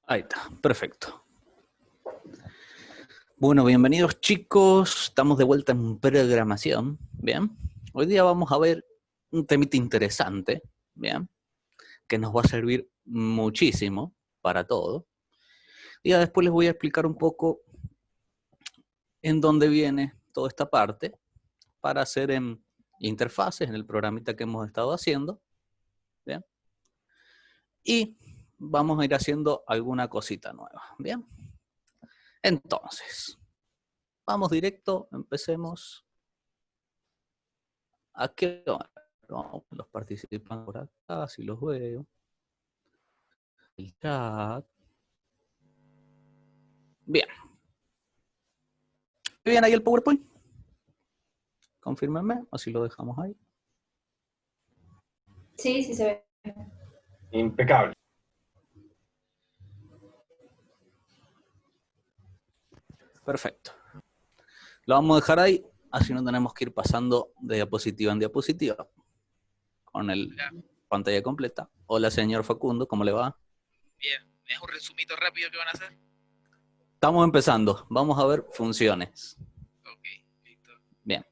Ahí está, perfecto. Bueno, bienvenidos chicos, estamos de vuelta en programación, ¿bien? Hoy día vamos a ver un temita interesante, ¿bien? Que nos va a servir muchísimo para todo. Y ya después les voy a explicar un poco en dónde viene toda esta parte para hacer en interfaces, en el programita que hemos estado haciendo, ¿bien? Y vamos a ir haciendo alguna cosita nueva, ¿bien? Entonces, vamos directo, empecemos. ¿A qué hora? No, los participan por acá, si los veo. El chat. Bien. ¿Bien ahí el PowerPoint? Confírmenme, así lo dejamos ahí. Sí, sí se ve. Impecable. Perfecto. Lo vamos a dejar ahí, así no tenemos que ir pasando de diapositiva en diapositiva. Con el pantalla completa. Hola, señor Facundo, ¿cómo le va? Bien, ¿me das un resumito rápido que van a hacer? Estamos empezando. Vamos a ver funciones. Ok, listo. Bien.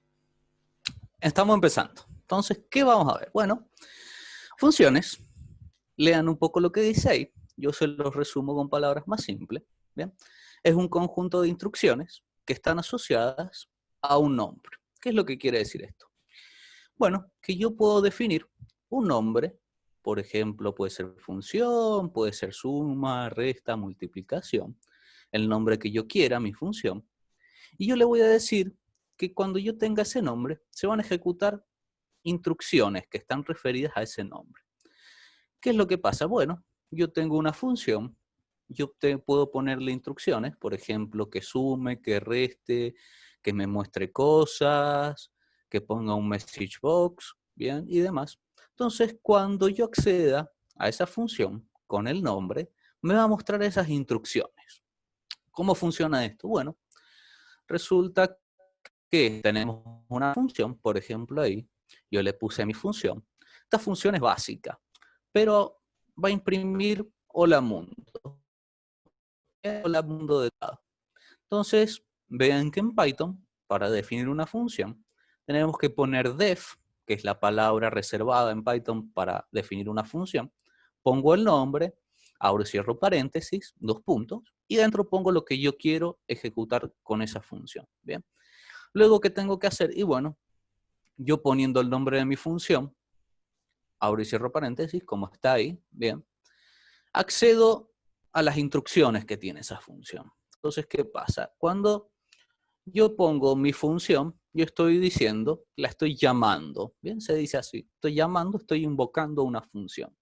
Estamos empezando. Entonces, ¿qué vamos a ver? Bueno, funciones. Lean un poco lo que dice ahí. Yo se los resumo con palabras más simples. ¿Bien? Es un conjunto de instrucciones que están asociadas a un nombre. ¿Qué es lo que quiere decir esto? Bueno, que yo puedo definir un nombre, por ejemplo, puede ser función, puede ser suma, resta, multiplicación, el nombre que yo quiera, mi función, y yo le voy a decir que cuando yo tenga ese nombre, se van a ejecutar instrucciones que están referidas a ese nombre. ¿Qué es lo que pasa? Bueno, yo tengo una función, yo puedo ponerle instrucciones, por ejemplo, que sume, que reste, que me muestre cosas, que ponga un message box, bien, y demás. Entonces, cuando yo acceda a esa función con el nombre, me va a mostrar esas instrucciones. ¿Cómo funciona esto? Bueno, resulta que tenemos una función, por ejemplo ahí, yo le puse mi función. Esta función es básica, pero va a imprimir hola mundo. Hola mundo de dado. Entonces, vean que en Python, para definir una función, tenemos que poner def, que es la palabra reservada en Python para definir una función. Pongo el nombre, abro y cierro paréntesis, 2 puntos, y dentro pongo lo que yo quiero ejecutar con esa función. Bien. Luego, ¿qué tengo que hacer? Y bueno, yo poniendo el nombre de mi función, abro y cierro paréntesis, como está ahí, bien, accedo a las instrucciones que tiene esa función. Entonces, ¿qué pasa? Cuando yo pongo mi función, yo estoy diciendo, la estoy llamando, bien, se dice así, estoy llamando, estoy invocando una función.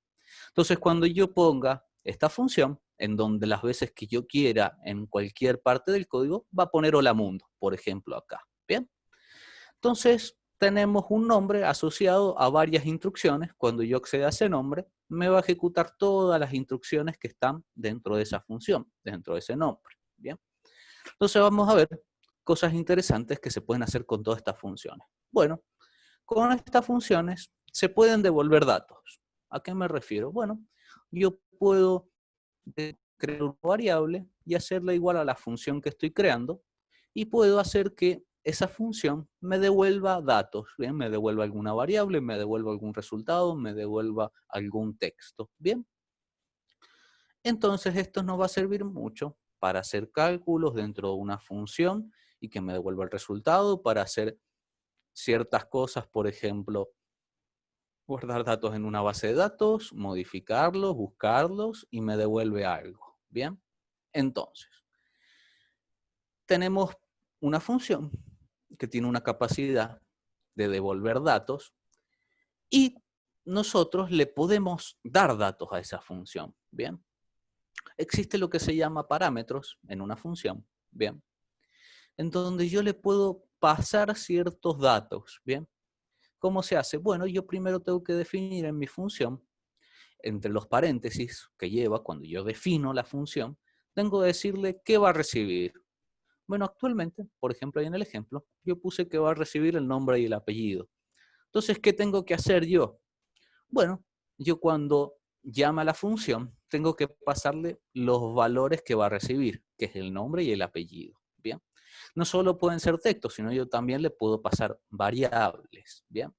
Entonces, cuando yo ponga esta función, en donde las veces que yo quiera, en cualquier parte del código, va a poner hola mundo, por ejemplo, acá, bien. Entonces, tenemos un nombre asociado a varias instrucciones. Cuando yo acceda a ese nombre, me va a ejecutar todas las instrucciones que están dentro de esa función, dentro de ese nombre. Bien. Entonces, vamos a ver cosas interesantes que se pueden hacer con todas estas funciones. Bueno, con estas funciones se pueden devolver datos. ¿A qué me refiero? Bueno, yo puedo crear una variable y hacerla igual a la función que estoy creando y puedo hacer que esa función me devuelva datos, ¿bien? Me devuelva alguna variable, me devuelva algún resultado, me devuelva algún texto, ¿bien? Entonces esto nos va a servir mucho para hacer cálculos dentro de una función y que me devuelva el resultado, para hacer ciertas cosas, por ejemplo, guardar datos en una base de datos, modificarlos, buscarlos y me devuelve algo, ¿bien? Entonces, tenemos una función que tiene una capacidad de devolver datos y nosotros le podemos dar datos a esa función, ¿bien? Existe lo que se llama parámetros en una función, ¿bien? En donde yo le puedo pasar ciertos datos, ¿bien? ¿Cómo se hace? Bueno, yo primero tengo que definir en mi función, entre los paréntesis que lleva cuando yo defino la función, tengo que decirle qué va a recibir. Bueno, actualmente, por ejemplo, ahí en el ejemplo, yo puse que va a recibir el nombre y el apellido. Entonces, ¿qué tengo que hacer yo? Bueno, yo cuando llame a la función, tengo que pasarle los valores que va a recibir, que es el nombre y el apellido. Bien. No solo pueden ser textos, sino yo también le puedo pasar variables. Bien.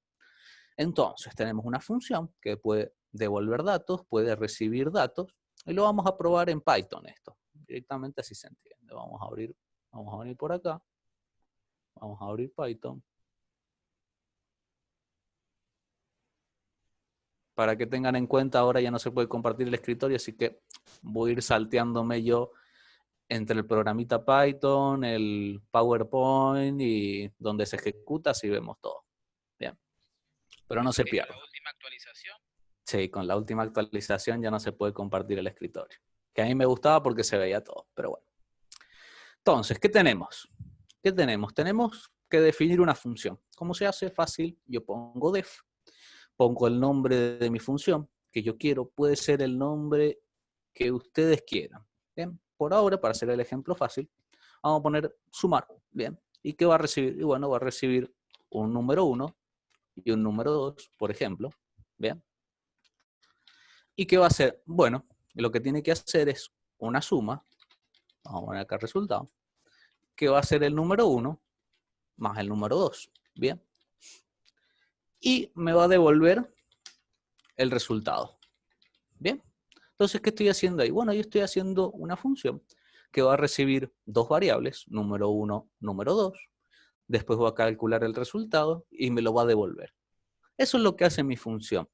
Entonces, tenemos una función que puede devolver datos, puede recibir datos, y lo vamos a probar en Python esto. Directamente así se entiende. Vamos a venir por acá. Vamos a abrir Python. Para que tengan en cuenta, ahora ya no se puede compartir el escritorio, así que voy a ir salteándome yo entre el programita Python, el PowerPoint y donde se ejecuta, así vemos todo. Bien. Pero no se pierda. ¿La última actualización? Sí, con la última actualización ya no se puede compartir el escritorio. Que a mí me gustaba porque se veía todo, pero bueno. Entonces, ¿qué tenemos? ¿Qué tenemos? Tenemos que definir una función. ¿Cómo se hace? Fácil. Yo pongo def, pongo el nombre de mi función que yo quiero. Puede ser el nombre que ustedes quieran. Bien, por ahora, para hacer el ejemplo fácil, vamos a poner sumar. Bien, ¿y qué va a recibir? Y bueno, va a recibir un número 1 y un número 2, por ejemplo. Bien. ¿Y qué va a hacer? Bueno, lo que tiene que hacer es una suma. Vamos a poner acá el resultado. Que va a ser el número 1 más el número 2. Bien. Y me va a devolver el resultado. Bien. Entonces, ¿qué estoy haciendo ahí? Bueno, yo estoy haciendo una función que va a recibir dos variables, número 1, número 2. Después voy a calcular el resultado y me lo va a devolver. Eso es lo que hace mi función.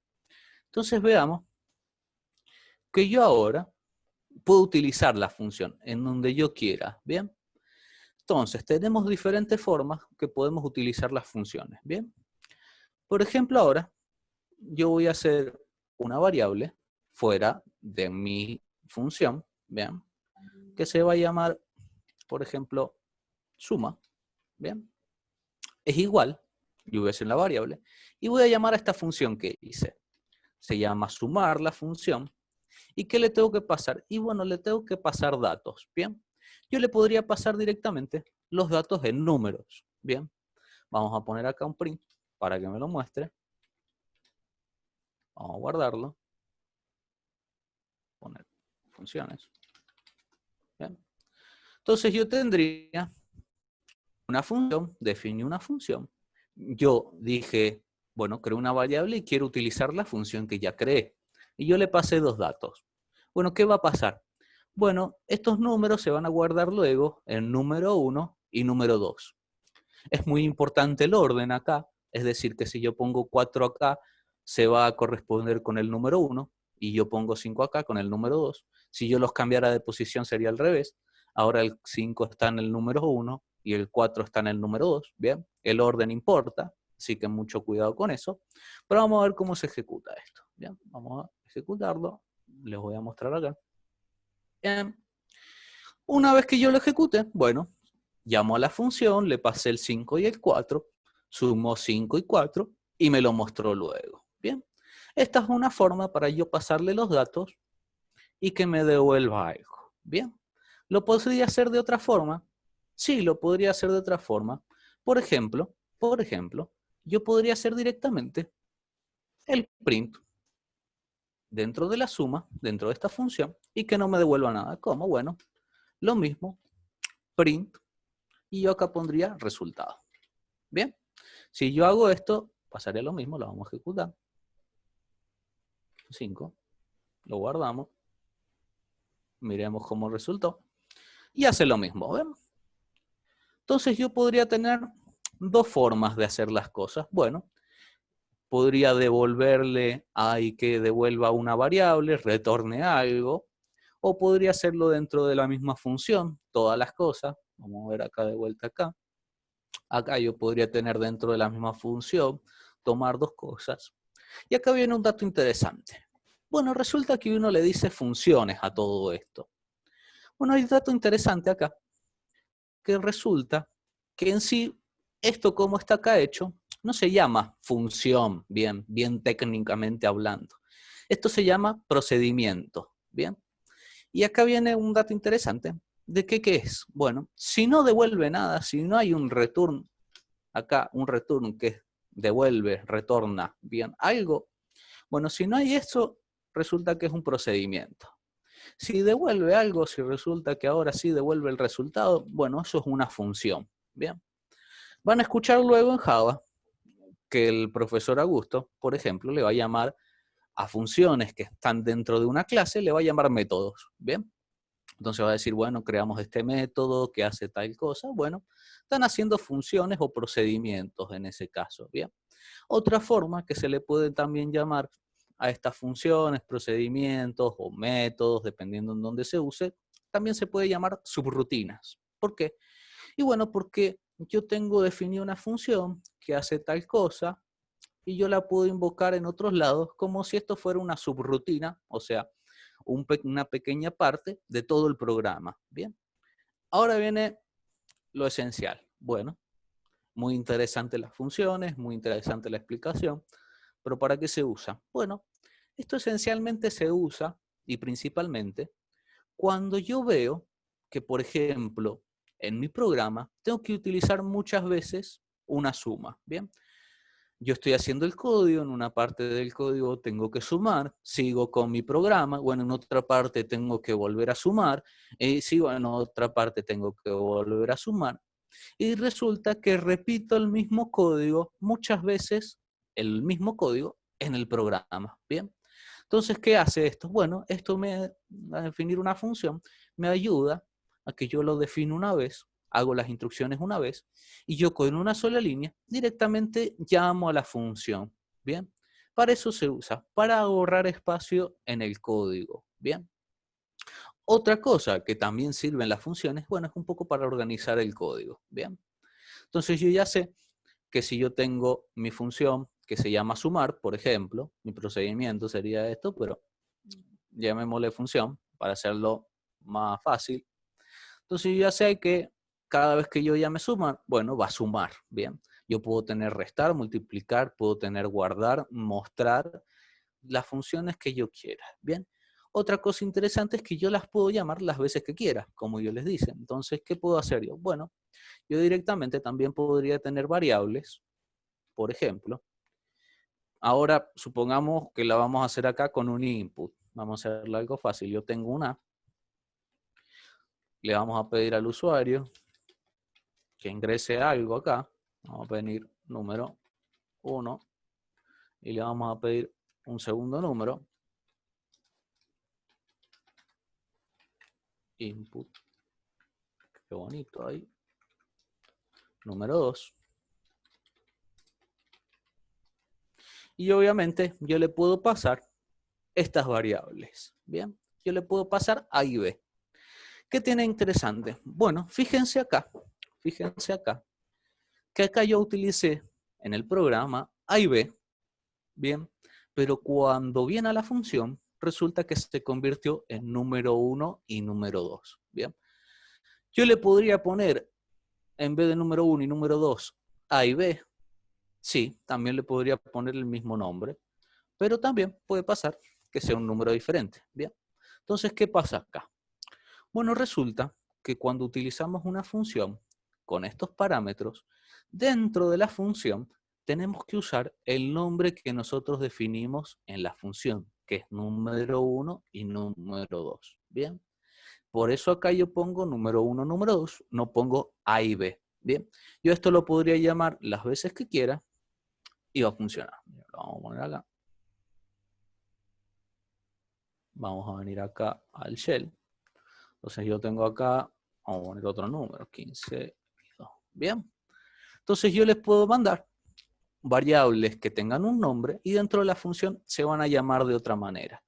Entonces, veamos que yo ahora puedo utilizar la función en donde yo quiera. Bien. Entonces, tenemos diferentes formas que podemos utilizar las funciones. Bien. Por ejemplo, ahora yo voy a hacer una variable fuera de mi función, ¿bien? Que se va a llamar, por ejemplo, suma, ¿bien? Es igual, yo voy a hacer la variable, y voy a llamar a esta función que hice. Se llama sumar la función. ¿Y qué le tengo que pasar? Y bueno, le tengo que pasar datos, ¿bien? Yo le podría pasar directamente los datos en números, ¿bien? Vamos a poner acá un print para que me lo muestre. Vamos a guardarlo. Poner funciones. ¿Bien? Entonces yo tendría una función, definí una función. Yo dije, bueno, creo una variable y quiero utilizar la función que ya creé. Y yo le pasé dos datos. Bueno, ¿qué va a pasar? Bueno, estos números se van a guardar luego en número 1 y número 2. Es muy importante el orden acá, es decir, que si yo pongo 4 acá, se va a corresponder con el número 1, y yo pongo 5 acá con el número 2. Si yo los cambiara de posición sería al revés. Ahora el 5 está en el número 1 y el 4 está en el número 2. Bien, el orden importa, así que mucho cuidado con eso. Pero vamos a ver cómo se ejecuta esto. Bien, vamos a ejecutarlo. Les voy a mostrar acá. Bien. Una vez que yo lo ejecute, bueno, llamo a la función, le pasé el 5 y el 4, sumo 5 y 4 y me lo mostró luego. Bien, esta es una forma para yo pasarle los datos y que me devuelva algo. Bien, ¿lo podría hacer de otra forma? Sí, lo podría hacer de otra forma. Por ejemplo, yo podría hacer directamente el print dentro de la suma, dentro de esta función, y que no me devuelva nada. ¿Cómo? Bueno, lo mismo, print, y yo acá pondría resultado. Bien, si yo hago esto, pasaría lo mismo, lo vamos a ejecutar. 5, lo guardamos, miremos cómo resultó, y hace lo mismo. ¿Ven? Entonces yo podría tener dos formas de hacer las cosas. Bueno, podría devolverle ahí que devuelva una variable, retorne algo, o podría hacerlo dentro de la misma función, todas las cosas. Vamos a ver acá de vuelta acá. Acá yo podría tener dentro de la misma función, tomar dos cosas. Y acá viene un dato interesante. Bueno, resulta que uno le dice funciones a todo esto. Bueno, hay un dato interesante acá, que resulta que en sí, esto como está acá hecho, no se llama función, bien técnicamente hablando. Esto se llama procedimiento, bien. Y acá viene un dato interesante. ¿De qué es? Bueno, si no devuelve nada, si no hay un return, acá un return que devuelve, retorna, bien, algo. Bueno, si no hay eso, resulta que es un procedimiento. Si devuelve algo, si resulta que ahora sí devuelve el resultado, bueno, eso es una función. Bien. Van a escuchar luego en Java que el profesor Augusto, por ejemplo, le va a llamar a funciones que están dentro de una clase, le va a llamar métodos. Bien. Entonces va a decir, bueno, creamos este método que hace tal cosa. Bueno, están haciendo funciones o procedimientos en ese caso. Bien. Otra forma que se le puede también llamar a estas funciones, procedimientos o métodos, dependiendo en dónde se use, también se puede llamar subrutinas. ¿Por qué? Y bueno, porque yo tengo definida una función que hace tal cosa y yo la puedo invocar en otros lados como si esto fuera una subrutina, o sea, una pequeña parte de todo el programa. Bien. Ahora viene lo esencial. Bueno, muy interesante las funciones, muy interesante la explicación, pero ¿para qué se usa? Bueno, esto esencialmente se usa, y principalmente, cuando yo veo que, por ejemplo, en mi programa tengo que utilizar muchas veces una suma. Bien. Yo estoy haciendo el código, en una parte del código tengo que sumar, sigo con mi programa, bueno, en otra parte tengo que volver a sumar, sigo en otra parte tengo que volver a sumar, y resulta que repito el mismo código muchas veces, el mismo código en el programa, ¿bien? Entonces, ¿qué hace esto? Bueno, esto a definir una función me ayuda a que yo lo defino una vez, hago las instrucciones una vez, y yo con una sola línea directamente llamo a la función, ¿bien? Para eso se usa, para ahorrar espacio en el código, ¿bien? Otra cosa que también sirven las funciones, bueno, es un poco para organizar el código, ¿bien? Entonces yo ya sé que si yo tengo mi función que se llama sumar, por ejemplo, mi procedimiento sería esto, pero llamémosle función para hacerlo más fácil. Entonces yo ya sé que cada vez que yo llame sumar, bueno, va a sumar, ¿bien? Yo puedo tener restar, multiplicar, puedo tener guardar, mostrar las funciones que yo quiera, ¿bien? Otra cosa interesante es que yo las puedo llamar las veces que quiera, como yo les dice. Entonces, ¿qué puedo hacer yo? Bueno, yo directamente también podría tener variables, por ejemplo. Ahora, supongamos que la vamos a hacer acá con un input. Vamos a hacerle algo fácil. Yo tengo una. Le vamos a pedir al usuario que ingrese algo acá. Vamos a pedir número 1 y le vamos a pedir un segundo número. Input. Qué bonito ahí. Número 2. Y obviamente yo le puedo pasar estas variables. Bien, yo le puedo pasar A y B. ¿Qué tiene interesante? Bueno, fíjense acá, que acá yo utilicé en el programa A y B, bien, pero cuando viene a la función, resulta que se convirtió en número 1 y número 2, bien. Yo le podría poner, en vez de número 1 y número 2, A y B, sí, también le podría poner el mismo nombre, pero también puede pasar que sea un número diferente, bien. Entonces, ¿qué pasa acá? Bueno, resulta que cuando utilizamos una función con estos parámetros, dentro de la función tenemos que usar el nombre que nosotros definimos en la función, que es número 1 y número 2. Bien, por eso acá yo pongo número 1, número 2, no pongo A y B. Bien, yo esto lo podría llamar las veces que quiera y va a funcionar. Lo vamos a poner acá. Vamos a venir acá al shell. Entonces yo tengo acá, vamos a poner otro número, 15 y 2. Bien. Entonces yo les puedo mandar variables que tengan un nombre y dentro de la función se van a llamar de otra manera.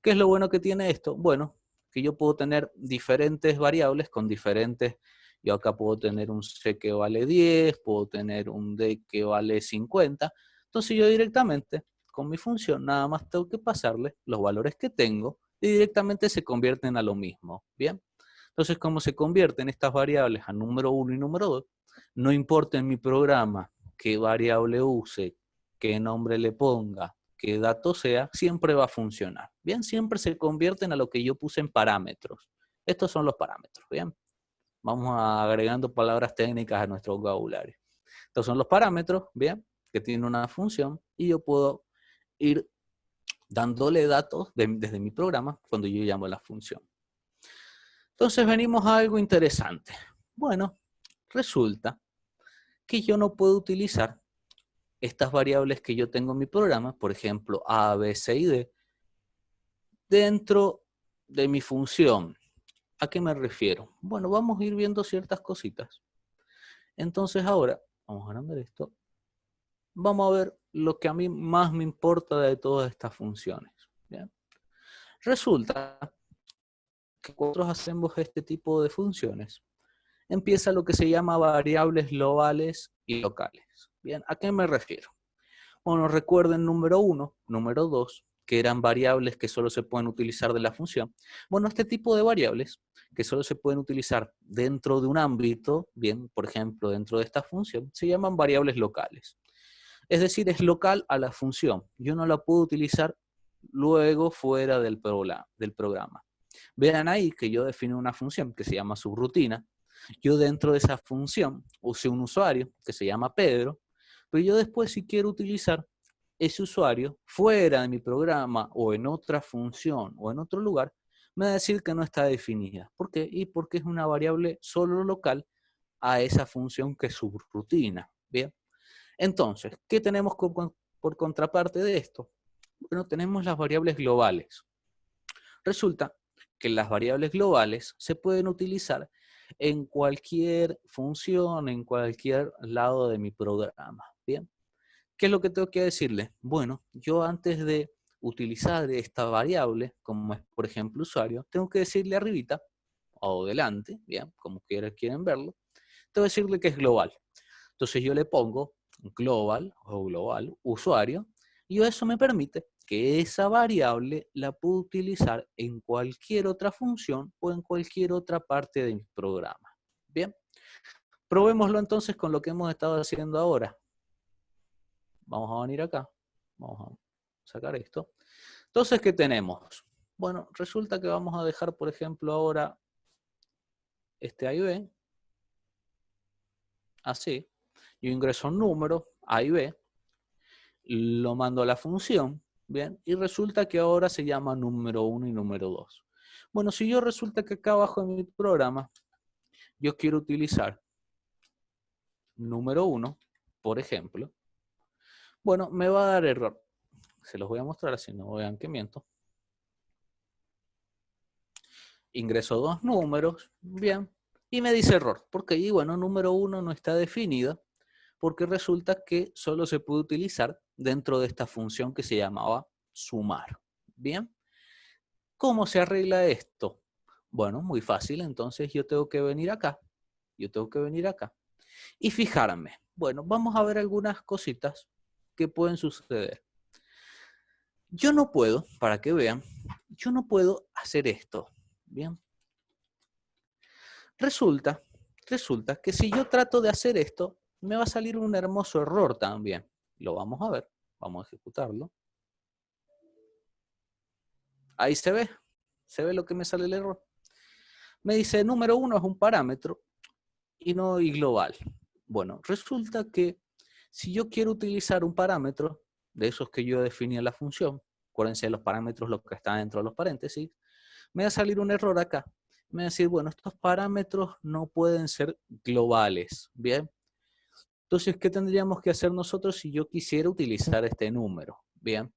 ¿Qué es lo bueno que tiene esto? Bueno, que yo puedo tener diferentes variables con diferentes, yo acá puedo tener un C que vale 10, puedo tener un D que vale 50. Entonces yo directamente con mi función nada más tengo que pasarle los valores que tengo y directamente se convierten a lo mismo. Bien. Entonces, como se convierten estas variables a número 1 y número 2, no importa en mi programa qué variable use, qué nombre le ponga, qué dato sea, siempre va a funcionar. Bien, siempre se convierten a lo que yo puse en parámetros. Estos son los parámetros, bien. Vamos agregando palabras técnicas a nuestro vocabulario. Estos son los parámetros, bien, que tienen una función y yo puedo ir dándole datos desde mi programa cuando yo llamo a la función. Entonces venimos a algo interesante. Bueno, resulta que yo no puedo utilizar estas variables que yo tengo en mi programa, por ejemplo, A, B, C y D, dentro de mi función. ¿A qué me refiero? Bueno, vamos a ir viendo ciertas cositas. Entonces ahora, vamos a agrandar esto, vamos a ver lo que a mí más me importa de todas estas funciones. ¿Bien? Resulta que cuando nosotros hacemos este tipo de funciones, empieza lo que se llama variables globales y locales. Bien, ¿a qué me refiero? Bueno, recuerden número 1, número 2, que eran variables que solo se pueden utilizar de la función. Bueno, este tipo de variables que solo se pueden utilizar dentro de un ámbito, bien, por ejemplo, dentro de esta función, se llaman variables locales. Es decir, es local a la función. Yo no la puedo utilizar luego fuera del programa. Vean ahí que yo defino una función que se llama subrutina. Yo dentro de esa función usé un usuario que se llama Pedro, pero yo después si quiero utilizar ese usuario fuera de mi programa o en otra función o en otro lugar, me va a decir que no está definida. ¿Por qué? Y porque es una variable solo local a esa función que es subrutina. ¿Bien? Entonces, ¿qué tenemos por contraparte de esto? Bueno, tenemos las variables globales. Resulta que las variables globales se pueden utilizar en cualquier función, en cualquier lado de mi programa. ¿Bien? ¿Qué es lo que tengo que decirle? Bueno, yo antes de utilizar esta variable, como es por ejemplo usuario, tengo que decirle arribita o delante, bien, como quieren verlo, tengo que decirle que es global. Entonces yo le pongo global o global usuario y eso me permite que esa variable la puedo utilizar en cualquier otra función o en cualquier otra parte de mi programa. Bien, probémoslo entonces con lo que hemos estado haciendo ahora. Vamos a venir acá, vamos a sacar esto. Entonces, ¿qué tenemos? Bueno, resulta que vamos a dejar, por ejemplo, ahora este A y B, así. Yo ingreso un número, A y B, lo mando a la función, ¿bien? Y resulta que ahora se llama número 1 y número 2. Bueno, si yo resulta que acá abajo en mi programa, yo quiero utilizar número 1, por ejemplo, bueno, me va a dar error. Se los voy a mostrar así, no vean que miento. Ingreso dos números, bien, y me dice error, porque ahí, bueno, número 1 no está definido, porque resulta que solo se puede utilizar dentro de esta función que se llamaba sumar. Bien, ¿cómo se arregla esto? Bueno, muy fácil, entonces yo tengo que venir acá, y fijarme. Bueno, vamos a ver algunas cositas que pueden suceder. Yo no puedo, para que vean, yo no puedo hacer esto, ¿bien? Resulta que si yo trato de hacer esto, me va a salir un hermoso error también. Lo vamos a ver, vamos a ejecutarlo. Ahí se ve lo que me sale el error. Me dice número 1 es un parámetro y no y global. Bueno, resulta que si yo quiero utilizar un parámetro de esos que yo definí en la función, acuérdense de los parámetros, los que están dentro de los paréntesis, me va a salir un error acá. Me va a decir, bueno, estos parámetros no pueden ser globales, ¿bien? Entonces, ¿qué tendríamos que hacer nosotros si yo quisiera utilizar este número? Bien,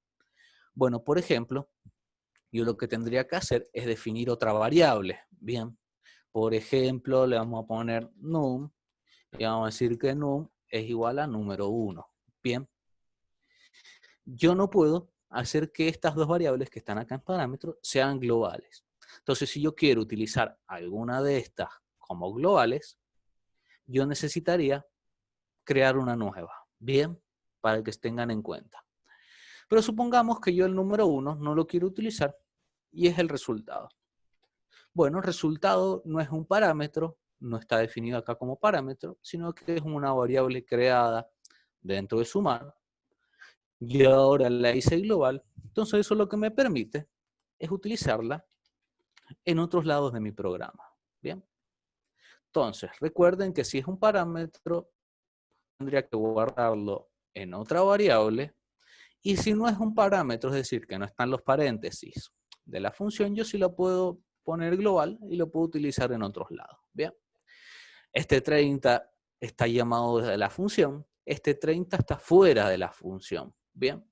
bueno, por ejemplo, yo lo que tendría que hacer es definir otra variable. Bien, por ejemplo, le vamos a poner num y vamos a decir que num es igual a número 1. Bien, yo no puedo hacer que estas dos variables que están acá en parámetros sean globales. Entonces, si yo quiero utilizar alguna de estas como globales, yo necesitaría crear una nueva. Bien, para que tengan en cuenta. Pero supongamos que yo el número 1 no lo quiero utilizar y es el resultado. Bueno, el resultado no es un parámetro, no está definido acá como parámetro, sino que es una variable creada dentro de sumar. Y ahora la hice global, entonces eso lo que me permite es utilizarla en otros lados de mi programa. Bien. Entonces, recuerden que si es un parámetro, tendría que guardarlo en otra variable Y si no es un parámetro, es decir, que no están los paréntesis de la función, yo sí lo puedo poner global y lo puedo utilizar en otros lados. Bien. Este 30 está llamado desde la función, este 30 está fuera de la función. Bien.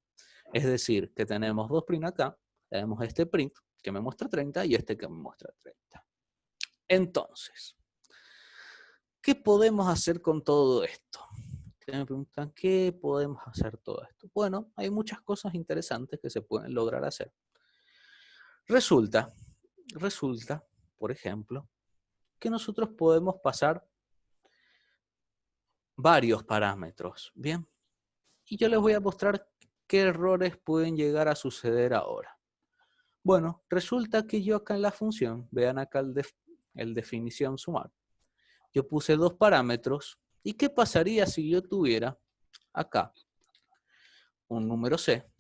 Es decir, que tenemos dos print acá, tenemos este print que me muestra 30 y este que me muestra 30. Entonces, ¿qué podemos hacer con todo esto? Que me preguntan, ¿qué podemos hacer todo esto? Bueno, hay muchas cosas interesantes que se pueden lograr hacer. Resulta, por ejemplo, que nosotros podemos pasar varios parámetros, ¿bien? Y yo les voy a mostrar qué errores pueden llegar a suceder ahora. Bueno, resulta que yo acá en la función, vean acá el definición sumar, yo puse dos parámetros, ¿y qué pasaría si yo tuviera acá un número C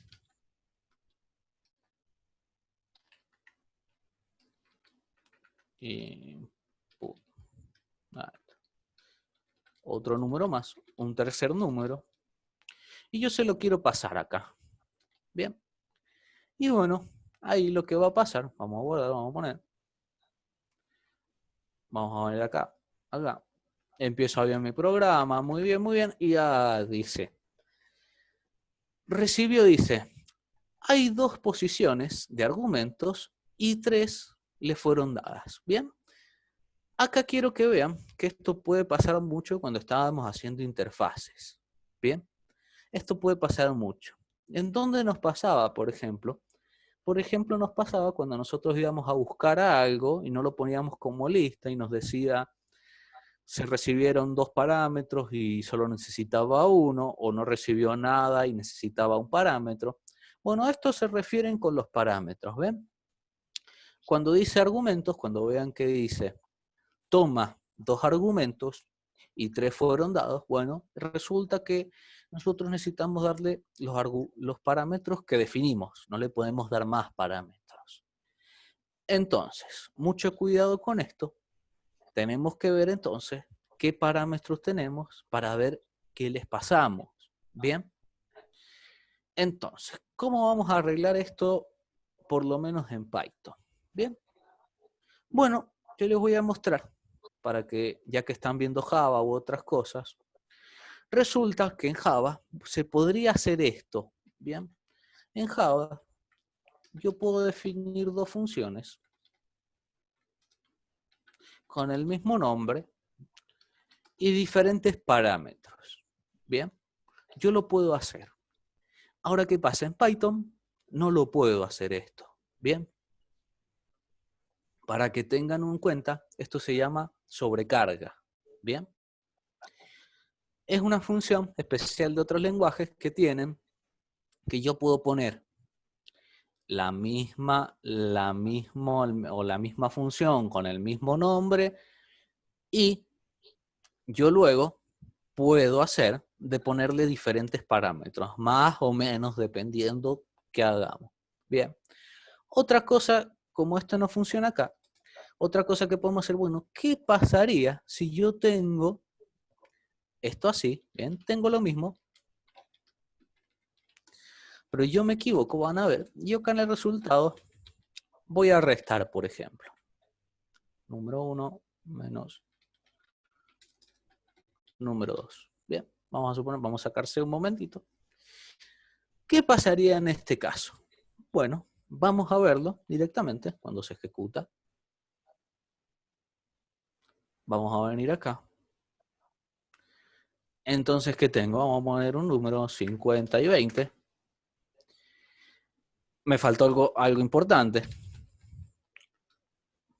y otro número más, un tercer número, y yo se lo quiero pasar acá? Bien. Y bueno, ahí lo que va a pasar, vamos a guardar, vamos a poner acá, acá. Empiezo a ver mi programa, muy bien, y ya dice, dice, hay dos posiciones de argumentos y 3 le fueron dadas. Bien. Acá quiero que vean que esto puede pasar mucho cuando estábamos haciendo interfaces. Bien. Esto puede pasar mucho. ¿En dónde nos pasaba, por ejemplo? Por ejemplo, nos pasaba cuando nosotros íbamos a buscar algo y no lo poníamos como lista y nos decía, se recibieron dos parámetros y solo necesitaba uno, o no recibió nada y necesitaba un parámetro. Bueno, a esto se refieren con los parámetros, ¿ven? Cuando dice argumentos, cuando vean que dice, toma dos argumentos y 3 fueron dados, bueno, resulta que nosotros necesitamos darle los parámetros que definimos, no le podemos dar más parámetros. Entonces, mucho cuidado con esto. Tenemos que ver entonces qué parámetros tenemos para ver qué les pasamos. ¿Bien? Entonces, ¿cómo vamos a arreglar esto por lo menos en Python? ¿Bien? Bueno, yo les voy a mostrar para que, ya que están viendo Java u otras cosas, resulta que en Java se podría hacer esto. ¿Bien? En Java yo puedo definir dos funciones con el mismo nombre y diferentes parámetros. ¿Bien? Yo lo puedo hacer. Ahora, ¿qué pasa? En Python no lo puedo hacer esto. ¿Bien? Para que tengan en cuenta, esto se llama sobrecarga. ¿Bien? Es una función especial de otros lenguajes que tienen que yo puedo poner la misma función con el mismo nombre y yo luego puedo hacer de ponerle diferentes parámetros, más o menos dependiendo qué hagamos. Bien. Otra cosa, como esto no funciona acá, otra cosa que podemos hacer, bueno, ¿qué pasaría si yo tengo esto así? Bien, tengo lo mismo, pero yo me equivoco, van a ver. Yo acá en el resultado voy a restar, por ejemplo. Número 1 menos número 2. Bien, vamos a suponer, vamos a sacarse un momentito. ¿Qué pasaría en este caso? Bueno, vamos a verlo directamente cuando se ejecuta. Vamos a venir acá. Entonces, ¿qué tengo? Vamos a poner un número 50 y 20. Me faltó algo importante.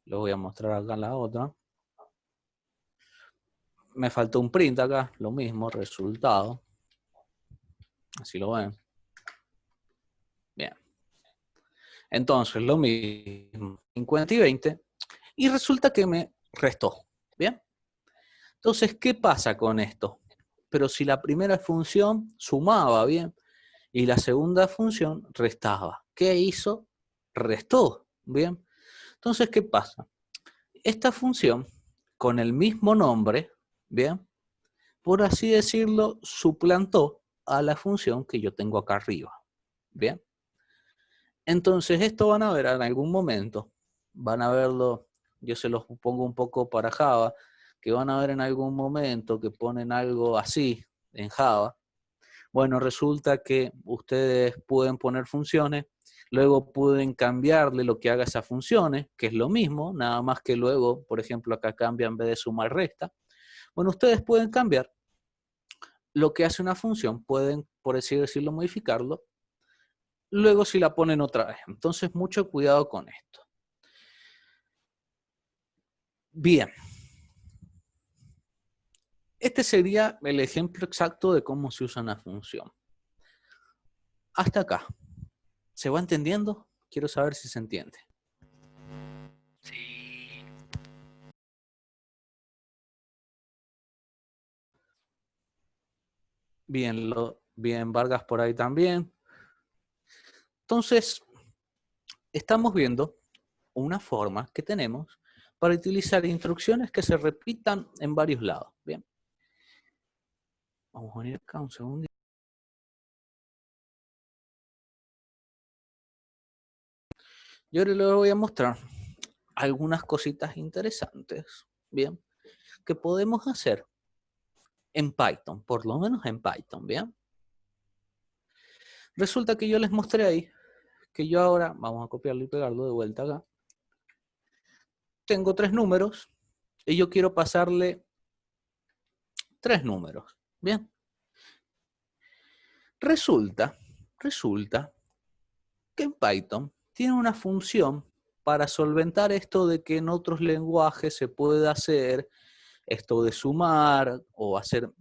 Lo voy a mostrar acá en la otra. Me faltó un print acá, lo mismo, resultado. Así lo ven. Bien. Entonces, lo mismo, 50 y 20. Y resulta que me restó. Bien. Entonces, ¿qué pasa con esto? Pero si la primera función sumaba, bien, y la segunda función restaba. ¿Qué hizo? Restó, bien. Entonces, ¿qué pasa? Esta función, con el mismo nombre, bien, por así decirlo, suplantó a la función que yo tengo acá arriba. Bien. Entonces, esto van a ver en algún momento, van a verlo, yo se los pongo un poco para Java, que van a ver en algún momento que ponen algo así en Java. Bueno, resulta que ustedes pueden poner funciones, luego pueden cambiarle lo que haga esas funciones, que es lo mismo, nada más que luego, por ejemplo, acá cambia en vez de sumar resta. Bueno, ustedes pueden cambiar lo que hace una función, pueden, por así decirlo, modificarlo, luego si la ponen otra vez. Entonces, mucho cuidado con esto. Bien. Este sería el ejemplo exacto de cómo se usa una función. Hasta acá. ¿Se va entendiendo? Quiero saber si se entiende. Sí. Bien, bien Vargas por ahí también. Entonces, estamos viendo una forma que tenemos para utilizar instrucciones que se repitan en varios lados. Bien. Vamos a venir acá un segundo. Yo ahora les voy a mostrar algunas cositas interesantes, bien, que podemos hacer en Python, por lo menos en Python, bien. Resulta que yo les mostré ahí que yo ahora, vamos a copiarlo y pegarlo de vuelta acá, tengo 3 números y yo quiero pasarle 3 números, bien. Resulta que en Python tiene una función para solventar esto de que en otros lenguajes se puede hacer esto de sumar o hacer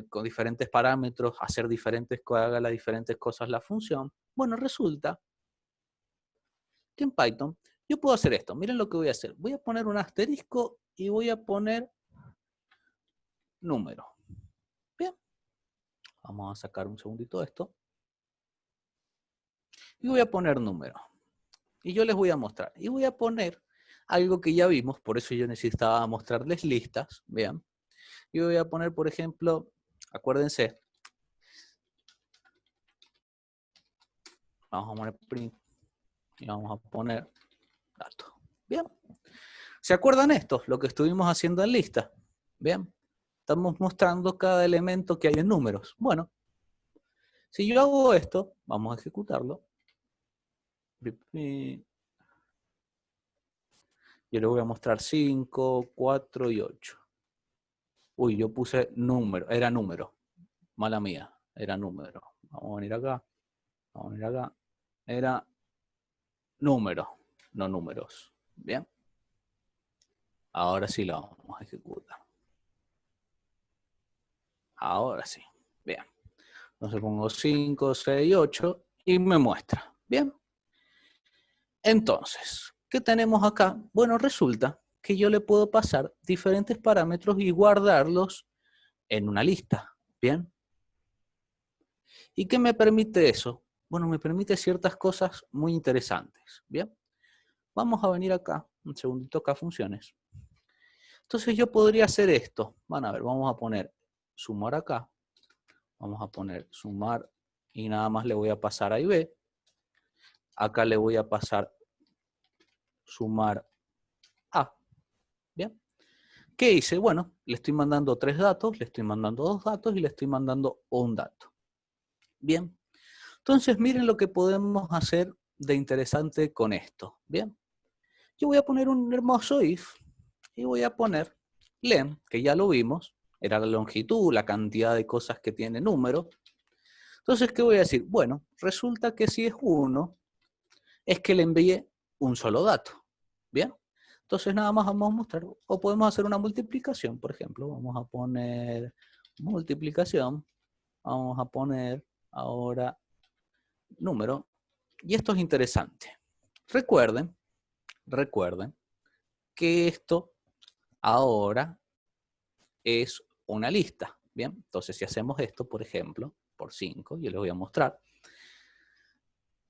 con diferentes parámetros, hacer haga las diferentes cosas la función. Bueno, resulta que en Python yo puedo hacer esto. Miren lo que voy a hacer. Voy a poner un asterisco y voy a poner número. Bien. Vamos a sacar un segundito esto. Y voy a poner número. Y yo les voy a mostrar. Y voy a poner algo que ya vimos, por eso yo necesitaba mostrarles listas. Vean. Y voy a poner, por ejemplo, acuérdense, vamos a poner print y vamos a poner datos. Bien. ¿Se acuerdan esto? Lo que estuvimos haciendo en lista. Bien. Estamos mostrando cada elemento que hay en números. Bueno, si yo hago esto, vamos a ejecutarlo. Yo le voy a mostrar 5, 4 y 8. Uy, yo puse número, era número. Mala mía, era número. Vamos a venir acá. Vamos a venir acá. Era número, no números. Bien. Ahora sí lo vamos a ejecutar. Ahora sí. Bien. Entonces pongo 5, 6, 8 y me muestra. Bien. Entonces, ¿qué tenemos acá? Bueno, resulta que yo le puedo pasar diferentes parámetros y guardarlos en una lista. Bien. ¿Y qué me permite eso? Bueno, me permite ciertas cosas muy interesantes. Bien. Vamos a venir acá, un segundito acá, funciones. Entonces yo podría hacer esto. Van a ver, vamos a poner sumar acá. Vamos a poner sumar y nada más le voy a pasar A y B. Acá le voy a pasar sumar A. Bien. ¿Qué hice? Bueno, le estoy mandando 3 datos, le estoy mandando 2 datos y le estoy mandando un dato. Bien. Entonces miren lo que podemos hacer de interesante con esto. Bien. Yo voy a poner un hermoso if y voy a poner len, que ya lo vimos, era la longitud, la cantidad de cosas que tiene número. Entonces, ¿qué voy a decir? Bueno, resulta que si es 1, es que le envié un solo dato. ¿Bien? Entonces, nada más vamos a mostrar, o podemos hacer una multiplicación, por ejemplo. Vamos a poner multiplicación, vamos a poner ahora número, y esto es interesante. Recuerden que esto ahora es una lista. Bien, entonces si hacemos esto, por ejemplo, por 5, yo les voy a mostrar.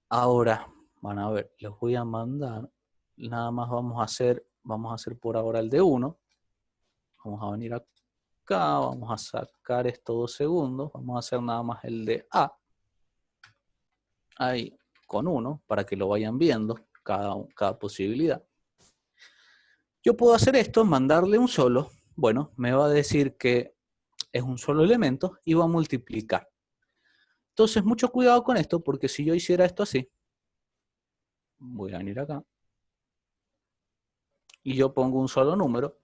Ahora, van a ver, les voy a mandar, nada más vamos a hacer por ahora el de 1. Vamos a venir acá, vamos a sacar esto 2 segundos, vamos a hacer nada más el de A. ahí con 1 para que lo vayan viendo, cada posibilidad. Yo puedo hacer esto, mandarle un solo, bueno, me va a decir que es un solo elemento y va a multiplicar. Entonces, mucho cuidado con esto, porque si yo hiciera esto así, voy a venir acá, y yo pongo un solo número,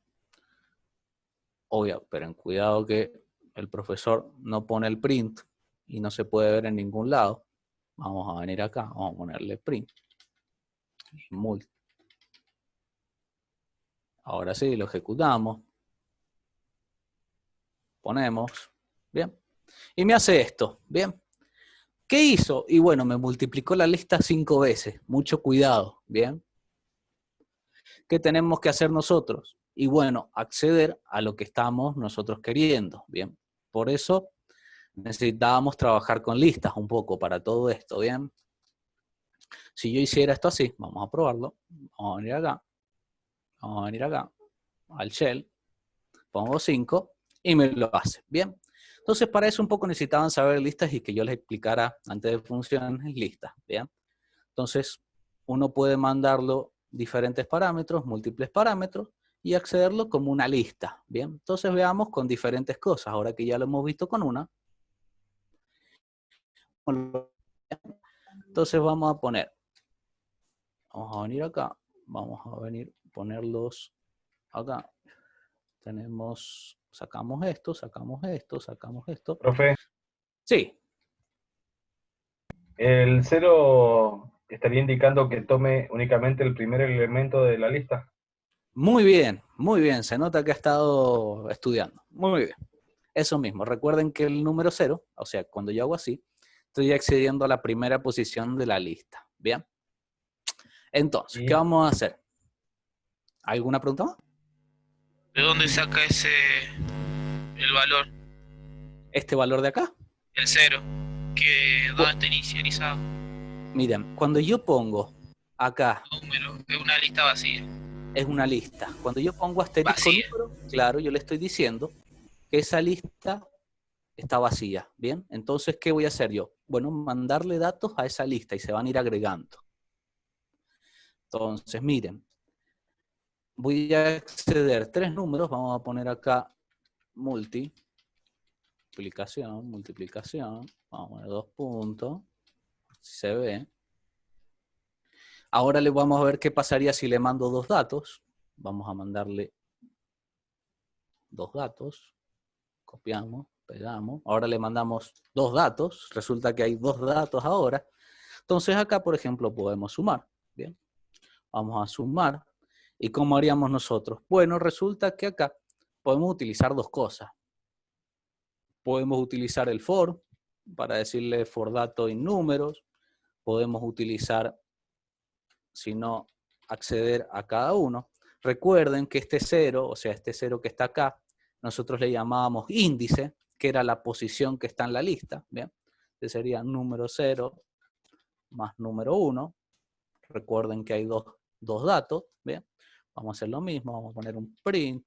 obvio, pero en cuidado que el profesor no pone el print y no se puede ver en ningún lado. Vamos a venir acá, vamos a ponerle print. Multi. Ahora sí, lo ejecutamos. Ponemos, bien. Y me hace esto, bien. ¿Qué hizo? Y bueno, me multiplicó la lista 5 veces. Mucho cuidado, bien. ¿Qué tenemos que hacer nosotros? Y bueno, acceder a lo que estamos nosotros queriendo, bien. Por eso necesitábamos trabajar con listas un poco para todo esto, bien. Si yo hiciera esto así, vamos a probarlo. Vamos a venir acá. Vamos a venir acá. Al shell. Pongo 5 y me lo hace, bien. Entonces, para eso un poco necesitaban saber listas y que yo les explicara antes de funciones listas, bien. Entonces, uno puede mandarlo diferentes parámetros, múltiples parámetros, y accederlo como una lista, ¿bien? Entonces veamos con diferentes cosas, ahora que ya lo hemos visto con una. Entonces vamos a poner, vamos a venir acá, vamos a venir, ponerlos acá. Tenemos, sacamos esto, sacamos esto, sacamos esto. Profe, Sí, el 0 estaría indicando que tome únicamente el primer elemento de la lista. muy bien, muy bien. Se nota que ha estado estudiando. Muy bien. Eso mismo. Recuerden que el número 0, o sea, cuando yo hago así, estoy accediendo a la primera posición de la lista. ¿Bien? Entonces, ¿qué vamos a hacer? ¿Alguna pregunta más? ¿De dónde saca el valor? Este valor de acá. El 0. ¿Dónde está inicializado? Miren, cuando yo pongo acá, Número. Es una lista vacía. es una lista. Cuando yo pongo asterisco Vacía. número, claro, yo le estoy diciendo que esa lista está vacía. ¿Bien? Entonces, ¿qué voy a hacer yo? Bueno, mandarle datos a esa lista y se van a ir agregando. Entonces, miren, voy a acceder 3 números, vamos a poner acá multiplicación, vamos a poner 2 puntos, si se ve. Ahora le vamos a ver qué pasaría si le mando 2 datos. Vamos a mandarle 2 datos, copiamos, pegamos. Ahora le mandamos 2 datos, resulta que hay 2 datos ahora. Entonces acá, por ejemplo, podemos sumar. Bien, vamos a sumar. ¿Y cómo haríamos nosotros? Bueno, resulta que acá podemos utilizar 2 cosas. Podemos utilizar el for para decirle for dato y números. Podemos utilizar, si no, acceder a cada uno. Recuerden que este 0, o sea, este 0 que está acá, nosotros le llamábamos índice, que era la posición que está en la lista. ¿Bien? Este sería número 0 más número 1. Recuerden que hay dos datos. ¿Bien? Vamos a hacer lo mismo, vamos a poner un print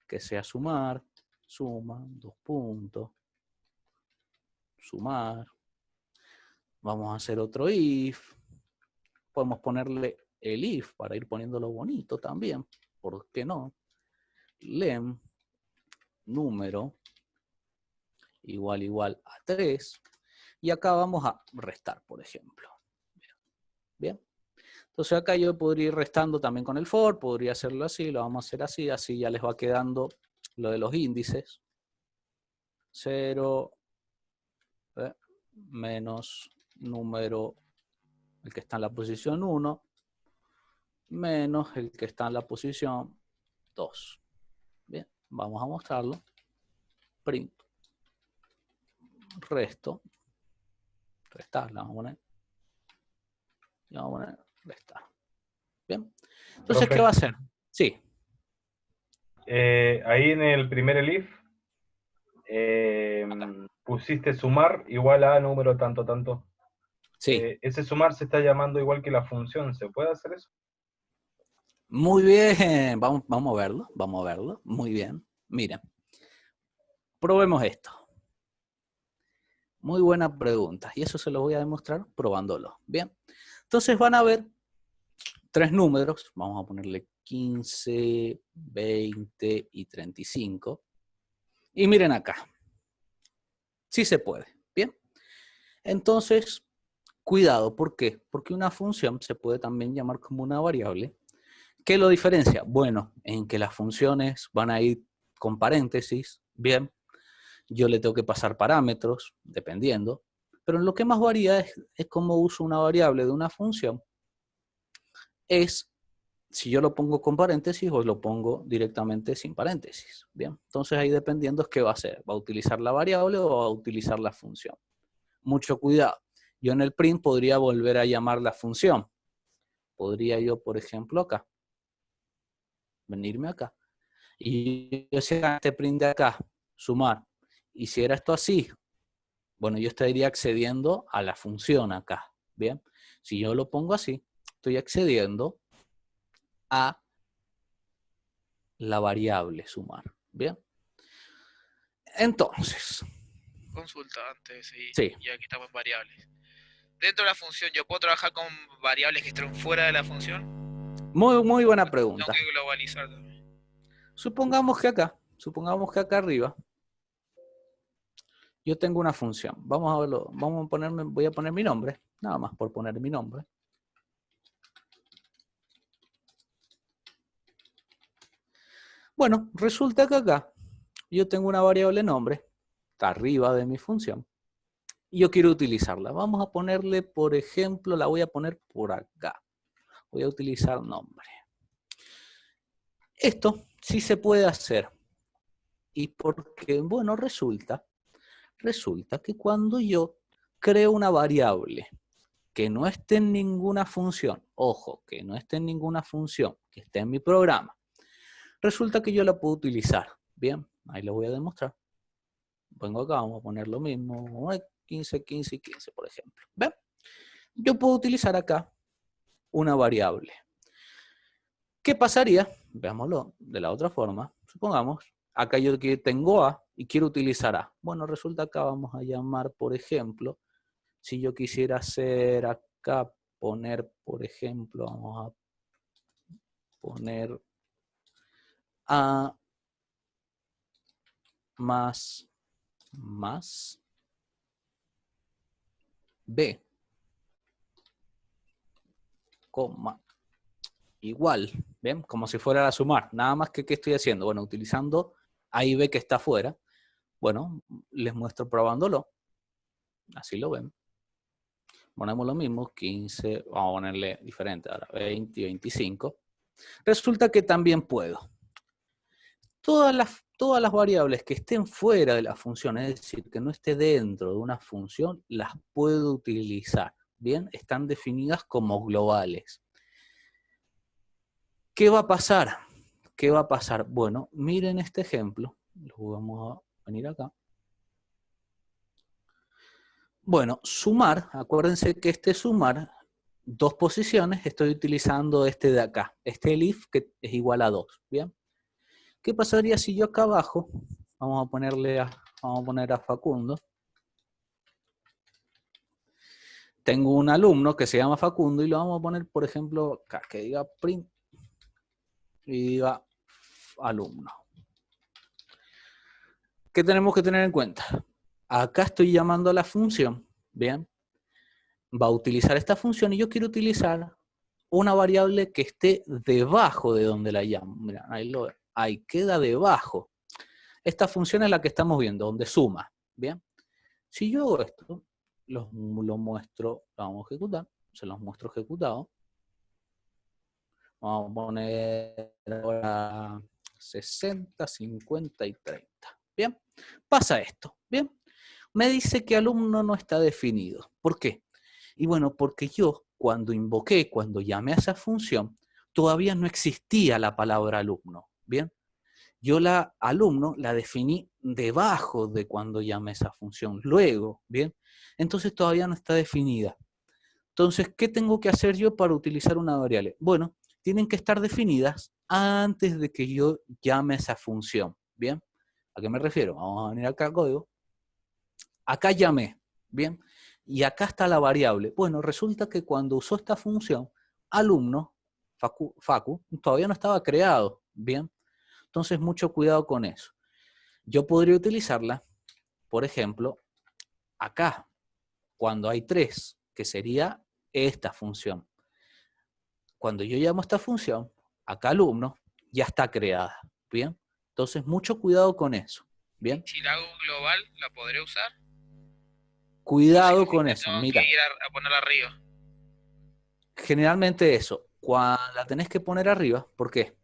que sea sumar, suma, 2 puntos, sumar. Vamos a hacer otro if. Podemos ponerle el if para ir poniéndolo bonito también. ¿Por qué no? Lem, número, igual a 3. Y acá vamos a restar, por ejemplo. Bien. Entonces acá yo podría ir restando también con el for, podría hacerlo así, lo vamos a hacer así, así ya les va quedando lo de los índices. 0 menos número, el que está en la posición 1, menos el que está en la posición 2. Bien, vamos a mostrarlo. Print. Resto. Restar, le vamos a poner. Y vamos a poner restar. Bien. Entonces, Profe, ¿qué va a hacer? Sí. ahí en el primer elif pusiste sumar igual a número tanto, tanto. Sí. Ese sumar se está llamando igual que la función. ¿Se puede hacer eso? Muy bien. Vamos a verlo. Vamos a verlo. Muy bien. Miren. Probemos esto. Muy buena pregunta. Y eso se lo voy a demostrar probándolo. Bien. Entonces van a ver 3 números. Vamos a ponerle 15, 20 y 35. Y miren acá. Sí se puede. Bien. Entonces, cuidado. ¿Por qué? Porque una función se puede también llamar como una variable. ¿Qué lo diferencia? Bueno, en que las funciones van a ir con paréntesis. Bien. Yo le tengo que pasar parámetros, dependiendo. Pero lo que más varía es cómo uso una variable de una función. Es si yo lo pongo con paréntesis o lo pongo directamente sin paréntesis. Bien, entonces ahí dependiendo es qué va a hacer. ¿Va a utilizar la variable o va a utilizar la función? Mucho cuidado. Yo en el print podría volver a llamar la función. Podría yo, por ejemplo, acá. Venirme acá. Y yo si este print de acá, sumar. Hiciera esto así. Bueno, yo estaría accediendo a la función acá. Bien, si yo lo pongo así, estoy accediendo a la variable sumar. Bien. Entonces. Consulta antes, Sí. y aquí estamos en variables. Dentro de la función, ¿yo puedo trabajar con variables que estén fuera de la función? Muy buena Tengo pregunta. que globalizar también. Supongamos que acá arriba, yo tengo una función. Vamos a verlo. Voy a poner mi nombre. Nada más por poner mi nombre. Bueno, resulta que acá yo tengo una variable nombre. Está arriba de mi función. Y yo quiero utilizarla. Vamos a ponerle, por ejemplo, la voy a poner por acá. Voy a utilizar nombre. Esto sí se puede hacer. Y porque, bueno, resulta que cuando yo creo una variable que no esté en ninguna función, ojo, que no esté en ninguna función, que esté en mi programa, resulta que yo la puedo utilizar. Bien, ahí lo voy a demostrar. Vengo acá, vamos a poner lo mismo, 15, 15 y 15, por ejemplo. ¿Ven? Yo puedo utilizar acá una variable. ¿Qué pasaría? Veámoslo de la otra forma. Supongamos, acá yo tengo A y quiero utilizar A. Bueno, resulta que acá vamos a llamar, por ejemplo, si yo quisiera hacer acá, poner, por ejemplo, vamos a poner A más B, coma, igual, ¿bien? Como si fuera a sumar. Nada más que, ¿qué estoy haciendo? Bueno, utilizando A y B que está afuera. Bueno, les muestro probándolo. Así lo ven. Ponemos lo mismo, 15, vamos a ponerle diferente, ahora 20 y 25. Resulta que también puedo. Todas las variables que estén fuera de la función, es decir, que no esté dentro de una función, las puedo utilizar. Bien, están definidas como globales. ¿Qué va a pasar? ¿Qué va a pasar? Bueno, miren este ejemplo. Lo vamos a venir acá. Bueno, sumar, acuérdense que este sumar, 2 posiciones, estoy utilizando este de acá, este elif que es igual a 2, ¿bien? ¿Qué pasaría si yo acá abajo, vamos a poner a Facundo, tengo un alumno que se llama Facundo y lo vamos a poner, por ejemplo, acá, que diga print y diga alumno. ¿Qué tenemos que tener en cuenta? Acá estoy llamando a la función, ¿bien? Va a utilizar esta función y yo quiero utilizar una variable que esté debajo de donde la llamo. Mira, ahí queda debajo. Esta función es la que estamos viendo, donde suma. Bien. Si yo hago esto, lo muestro, lo vamos a ejecutar, se los muestro ejecutado. Vamos a poner ahora 60, 50 y 30. Bien. Pasa esto. Bien. Me dice que alumno no está definido. ¿Por qué? Y bueno, porque yo cuando llamé a esa función, todavía no existía la palabra alumno, ¿bien? Yo la alumno la definí debajo de cuando llamé esa función, luego, ¿bien? Entonces todavía no está definida. Entonces, ¿qué tengo que hacer yo para utilizar una variable? Bueno, tienen que estar definidas antes de que yo llame a esa función, ¿bien? ¿A qué me refiero? Vamos a venir acá al código. Acá llamé, Bien, y acá está la variable. Bueno, resulta que cuando usó esta función, alumno, Facu, todavía no estaba creado. Bien, entonces mucho cuidado con eso. Yo podría utilizarla, por ejemplo, acá, cuando hay 3, que sería esta función. Cuando yo llamo a esta función, acá alumno, ya está creada. Bien, entonces mucho cuidado con eso. Bien, Si la hago global, ¿la podré usar? ¿O cuidado con significa que eso. tengo que Mira, ir a ponerla arriba? generalmente eso, cuando la tenés que poner arriba, ¿por qué?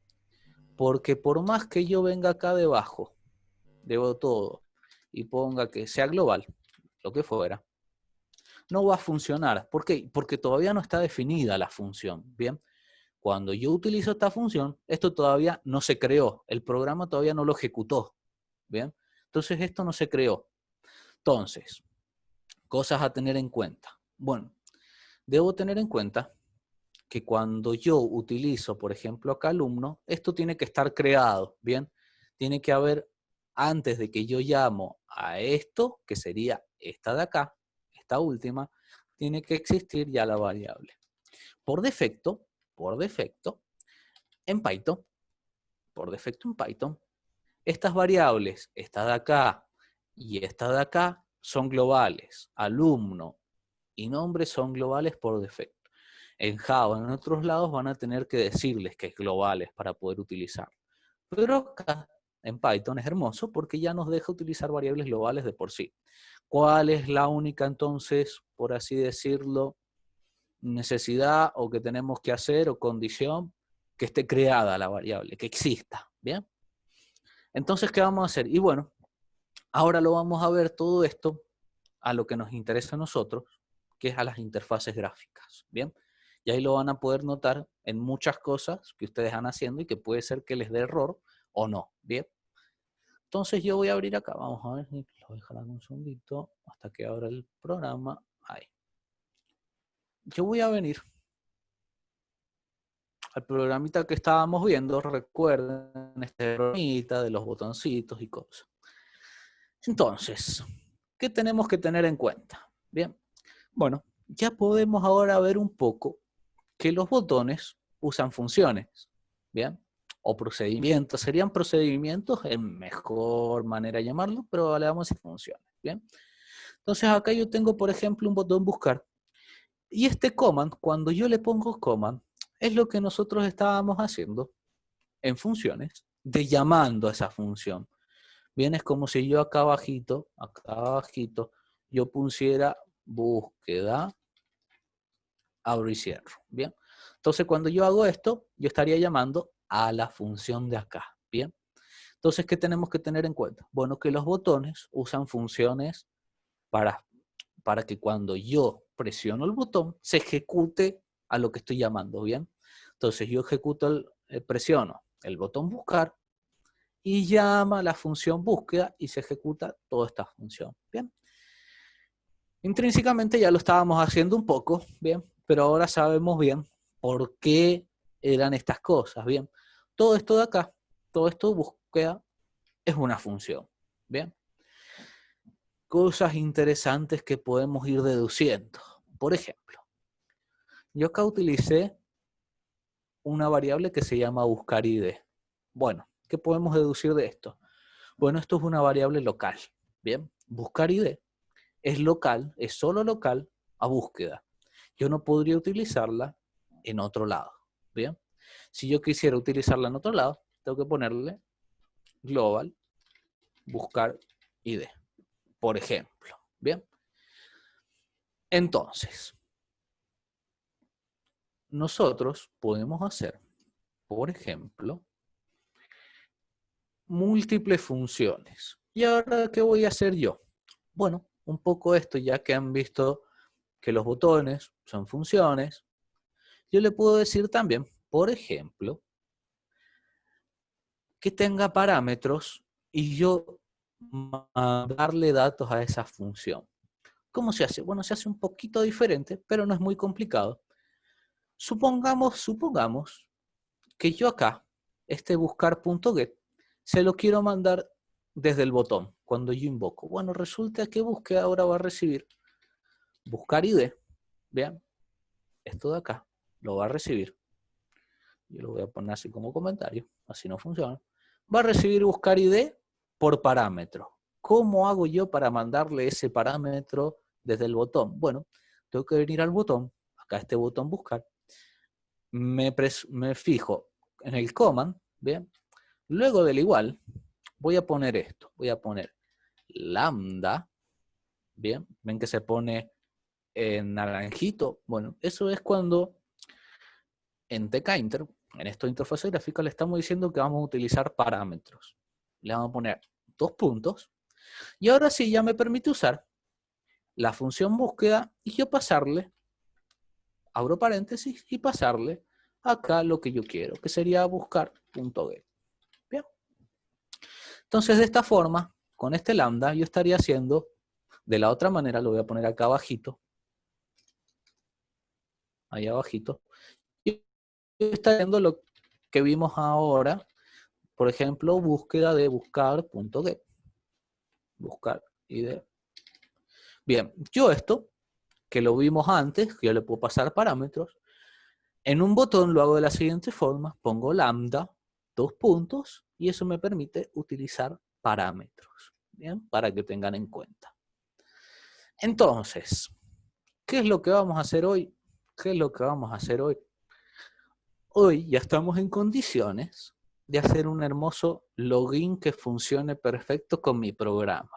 Porque por más que yo venga acá debajo, debo todo, y ponga que sea global, lo que fuera, no va a funcionar. ¿Por qué? Porque todavía no está definida la función. Bien, cuando yo utilizo esta función, esto todavía no se creó, el programa todavía no lo ejecutó. Bien, entonces esto no se creó. Entonces, cosas a tener en cuenta. Bueno, debo tener en cuenta que cuando yo utilizo, por ejemplo, acá alumno, esto tiene que estar creado, ¿bien? Tiene que haber, antes de que yo llamo a esto, que sería esta de acá, esta última, tiene que existir ya la variable. Por defecto, en Python, estas variables, esta de acá y esta de acá, son globales. Alumno y nombre son globales por defecto. En Java, en otros lados, van a tener que decirles que es globales para poder utilizar. Pero acá, en Python, es hermoso porque ya nos deja utilizar variables globales de por sí. ¿Cuál es la única, entonces, por así decirlo, necesidad o que tenemos que hacer o condición? Que esté creada la variable, que exista, ¿bien? Entonces, ¿qué vamos a hacer? Y bueno, ahora lo vamos a ver todo esto a lo que nos interesa a nosotros, que es a las interfaces gráficas, ¿bien? Y ahí lo van a poder notar en muchas cosas que ustedes van haciendo y que puede ser que les dé error o no, ¿bien? Entonces yo voy a abrir acá, vamos a ver, lo voy a dejar un segundito hasta que abra el programa, ahí. Yo voy a venir al programita que estábamos viendo, recuerden, este programita de los botoncitos y cosas. Entonces, ¿qué tenemos que tener en cuenta? Bien, bueno, ya podemos ahora ver un poco que los botones usan funciones, ¿bien? O procedimientos, serían procedimientos en mejor manera de llamarlo, pero le damos funciones, ¿bien? Entonces acá yo tengo, por ejemplo, un botón buscar, y este command, cuando yo le pongo command, es lo que nosotros estábamos haciendo en funciones, de llamando a esa función. Bien, es como si yo acá abajito, yo pusiera búsqueda, abro y cierro, ¿bien? Entonces, cuando yo hago esto, yo estaría llamando a la función de acá, ¿bien? Entonces, ¿qué tenemos que tener en cuenta? Bueno, que los botones usan funciones para que cuando yo presiono el botón, se ejecute a lo que estoy llamando, ¿bien? Entonces, yo presiono el botón buscar y llama a la función búsqueda y se ejecuta toda esta función, ¿bien? Intrínsecamente ya lo estábamos haciendo un poco, ¿bien? Pero ahora sabemos bien por qué eran estas cosas, ¿bien? Todo esto de acá, todo esto de búsqueda, es una función, ¿bien? Cosas interesantes que podemos ir deduciendo. Por ejemplo, yo acá utilicé una variable que se llama buscar ID. Bueno, ¿qué podemos deducir de esto? Bueno, esto es una variable local, ¿bien? Buscar ID es local, es solo local a búsqueda. Yo no podría utilizarla en otro lado, ¿bien? Si yo quisiera utilizarla en otro lado, tengo que ponerle global buscar ID, por ejemplo, ¿bien? Entonces, nosotros podemos hacer, por ejemplo, múltiples funciones. ¿Y ahora qué voy a hacer yo? Bueno, un poco esto, ya que han visto que los botones son funciones, yo le puedo decir también, por ejemplo, que tenga parámetros y yo darle datos a esa función. ¿Cómo se hace? Bueno, se hace un poquito diferente, pero no es muy complicado. Supongamos que yo acá, este buscar.get, se lo quiero mandar desde el botón, cuando yo invoco. Bueno, resulta que búsqueda ahora va a recibir buscar ID, vean, esto de acá, lo va a recibir. Yo lo voy a poner así como comentario, así no funciona. Va a recibir buscar ID por parámetro. ¿Cómo hago yo para mandarle ese parámetro desde el botón? Bueno, tengo que venir al botón, acá este botón buscar, me fijo en el command, ¿bien? Luego del igual, voy a poner esto, voy a poner lambda, ¿bien? Ven que se pone en naranjito. Bueno, eso es cuando en tkinter, en esta interfaz gráfica, le estamos diciendo que vamos a utilizar parámetros. Le vamos a poner 2 puntos. Y ahora sí ya me permite usar la función búsqueda y yo pasarle, abro paréntesis, y pasarle acá lo que yo quiero, que sería buscar.get. Bien. Entonces, de esta forma, con este lambda, yo estaría haciendo, de la otra manera, lo voy a poner acá abajito, ahí abajito, y está haciendo lo que vimos ahora, por ejemplo, búsqueda de buscar.get. Buscar ID. Bien, yo esto, que lo vimos antes, que yo le puedo pasar parámetros, en un botón lo hago de la siguiente forma, pongo lambda, 2 puntos, y eso me permite utilizar parámetros, ¿bien? Para que tengan en cuenta. Entonces, ¿qué es lo que vamos a hacer hoy? ¿Qué es lo que vamos a hacer hoy? Hoy ya estamos en condiciones de hacer un hermoso login que funcione perfecto con mi programa.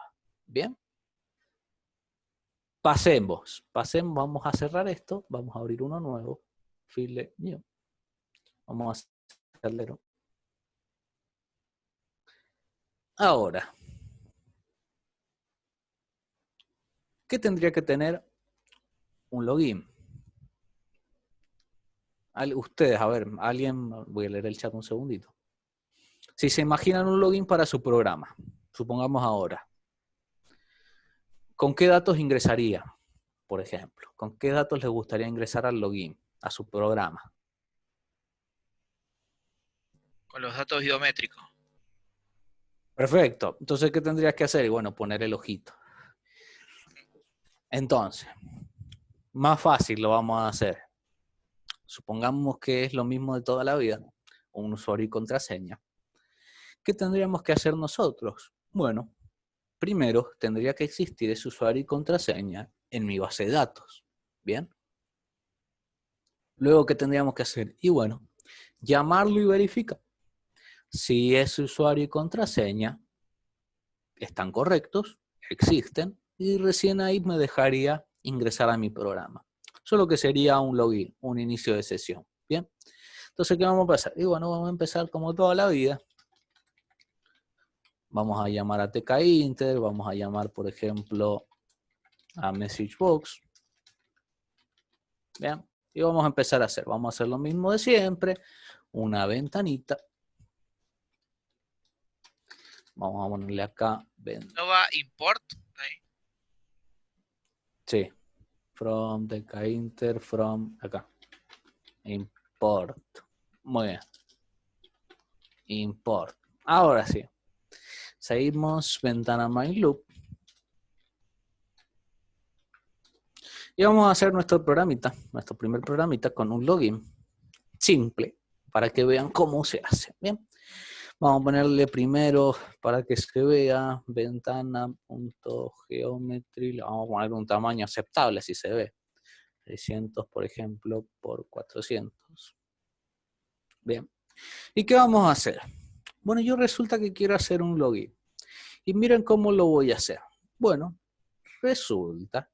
¿Bien? Pasemos, vamos a cerrar esto, vamos a abrir uno nuevo, file new. Vamos a hacerle. Ahora, ¿qué tendría que tener un login? Ustedes, a ver, alguien, voy a leer el chat un segundito. Si se imaginan un login para su programa, supongamos ahora, ¿con qué datos ingresaría? Por ejemplo, ¿con qué datos les gustaría ingresar al login, a su programa? Con los datos biométricos. Perfecto. Entonces, ¿qué tendrías que hacer? Y bueno, poner el ojito. Entonces, más fácil lo vamos a hacer. Supongamos que es lo mismo de toda la vida, un usuario y contraseña. ¿Qué tendríamos que hacer nosotros? Bueno, primero tendría que existir ese usuario y contraseña en mi base de datos. ¿Bien? Luego, ¿qué tendríamos que hacer? Y bueno, llamarlo y verificar si ese usuario y contraseña están correctos, existen, y recién ahí me dejaría ingresar a mi programa. Solo que sería un login, un inicio de sesión. ¿Bien? Entonces, ¿qué vamos a pasar? Y bueno, vamos a empezar como toda la vida. Vamos a llamar a tkinter, vamos a llamar, por ejemplo, a messagebox. ¿Bien? Y vamos a empezar a hacer. Vamos a hacer lo mismo de siempre. Una ventanita. Vamos a ponerle acá. ¿No va import? Ahí. Sí. From tkinter, from acá. Import. Muy bien. Import. Ahora sí. Seguimos ventana myloop. Y vamos a hacer nuestro programita, nuestro primer programita con un login simple para que vean cómo se hace. Bien. Vamos a ponerle primero para que se vea ventana.geometry. Le vamos a poner un tamaño aceptable si se ve. 600, por ejemplo, por 400. Bien. ¿Y qué vamos a hacer? Bueno, yo resulta que quiero hacer un login. Y miren cómo lo voy a hacer. Bueno, resulta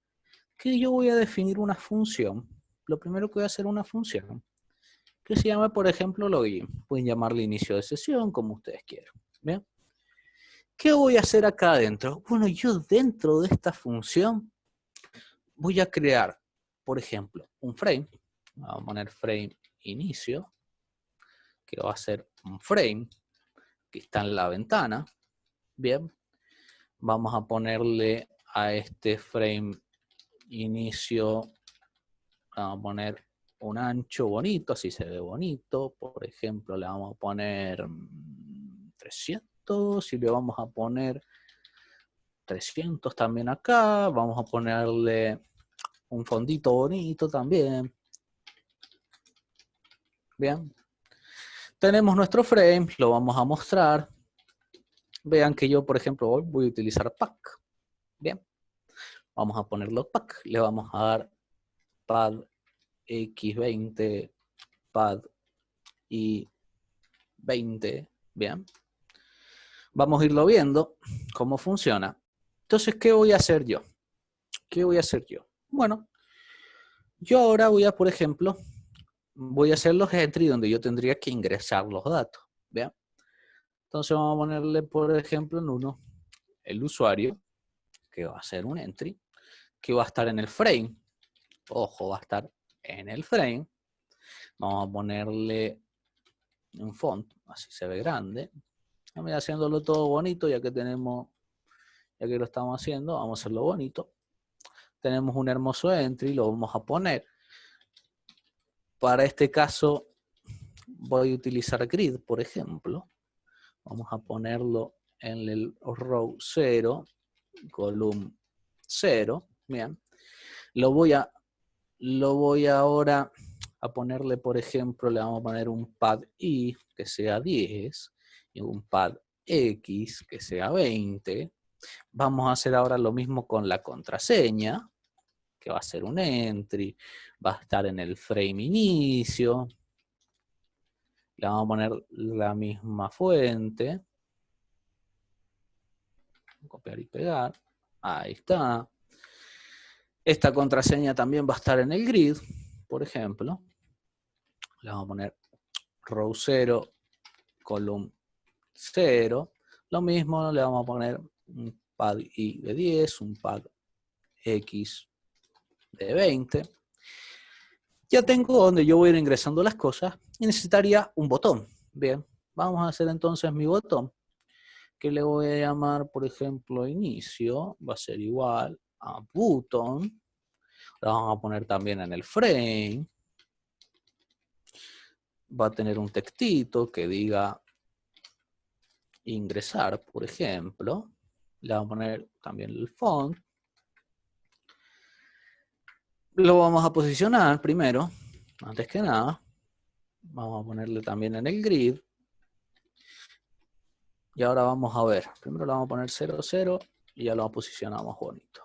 que yo voy a definir una función. Lo primero que voy a hacer es una función que se llama, por ejemplo, login. Pueden llamarle inicio de sesión, como ustedes quieran. ¿Bien? ¿Qué voy a hacer acá adentro? Bueno, yo dentro de esta función voy a crear, por ejemplo, un frame. Vamos a poner frame inicio, que va a ser un frame que está en la ventana. Bien. Vamos a ponerle a este frame inicio, vamos a poner un ancho bonito, así se ve bonito. Por ejemplo, le vamos a poner 300 y le vamos a poner 300 también acá. Vamos a ponerle un fondito bonito también. Bien. Tenemos nuestro frame, lo vamos a mostrar. Vean que yo, por ejemplo, hoy voy a utilizar pack. Bien. Vamos a ponerlo pack. Le vamos a dar pad x20, pad y20. Bien. Vamos a irlo viendo cómo funciona. Entonces, ¿qué voy a hacer yo? ¿Qué voy a hacer yo? Bueno, yo ahora voy a, por ejemplo, voy a hacer los entry donde yo tendría que ingresar los datos. ¿Vean? Entonces vamos a ponerle, por ejemplo, en uno, el usuario, que va a ser un entry, que va a estar en el frame. Ojo, va a estar en el frame. Vamos a ponerle un font, así se ve grande. Vamos a ir haciéndolo todo bonito, ya que lo estamos haciendo, vamos a hacerlo bonito. Tenemos un hermoso entry, lo vamos a poner. Para este caso, voy a utilizar grid, por ejemplo. Vamos a ponerlo en el row 0, column 0. Bien. Lo voy ahora a ponerle, por ejemplo, le vamos a poner un pad i que sea 10 y un pad x que sea 20. Vamos a hacer ahora lo mismo con la contraseña, que va a ser un entry, va a estar en el frame inicio. Le vamos a poner la misma fuente. Copiar y pegar. Ahí está. Esta contraseña también va a estar en el grid, por ejemplo. Le vamos a poner row 0, column 0. Lo mismo, le vamos a poner un pad i de 10, un pad x de 20. Ya tengo donde yo voy a ir ingresando las cosas y necesitaría un botón. Bien, vamos a hacer entonces mi botón, que le voy a llamar, por ejemplo, inicio. Va a ser igual a button. Lo vamos a poner también en el frame. Va a tener un textito que diga ingresar, por ejemplo. Le vamos a poner también el font. Lo vamos a posicionar primero, antes que nada. Vamos a ponerle también en el grid. Y ahora vamos a ver. Primero le vamos a poner 0, 0 y ya lo posicionamos bonito.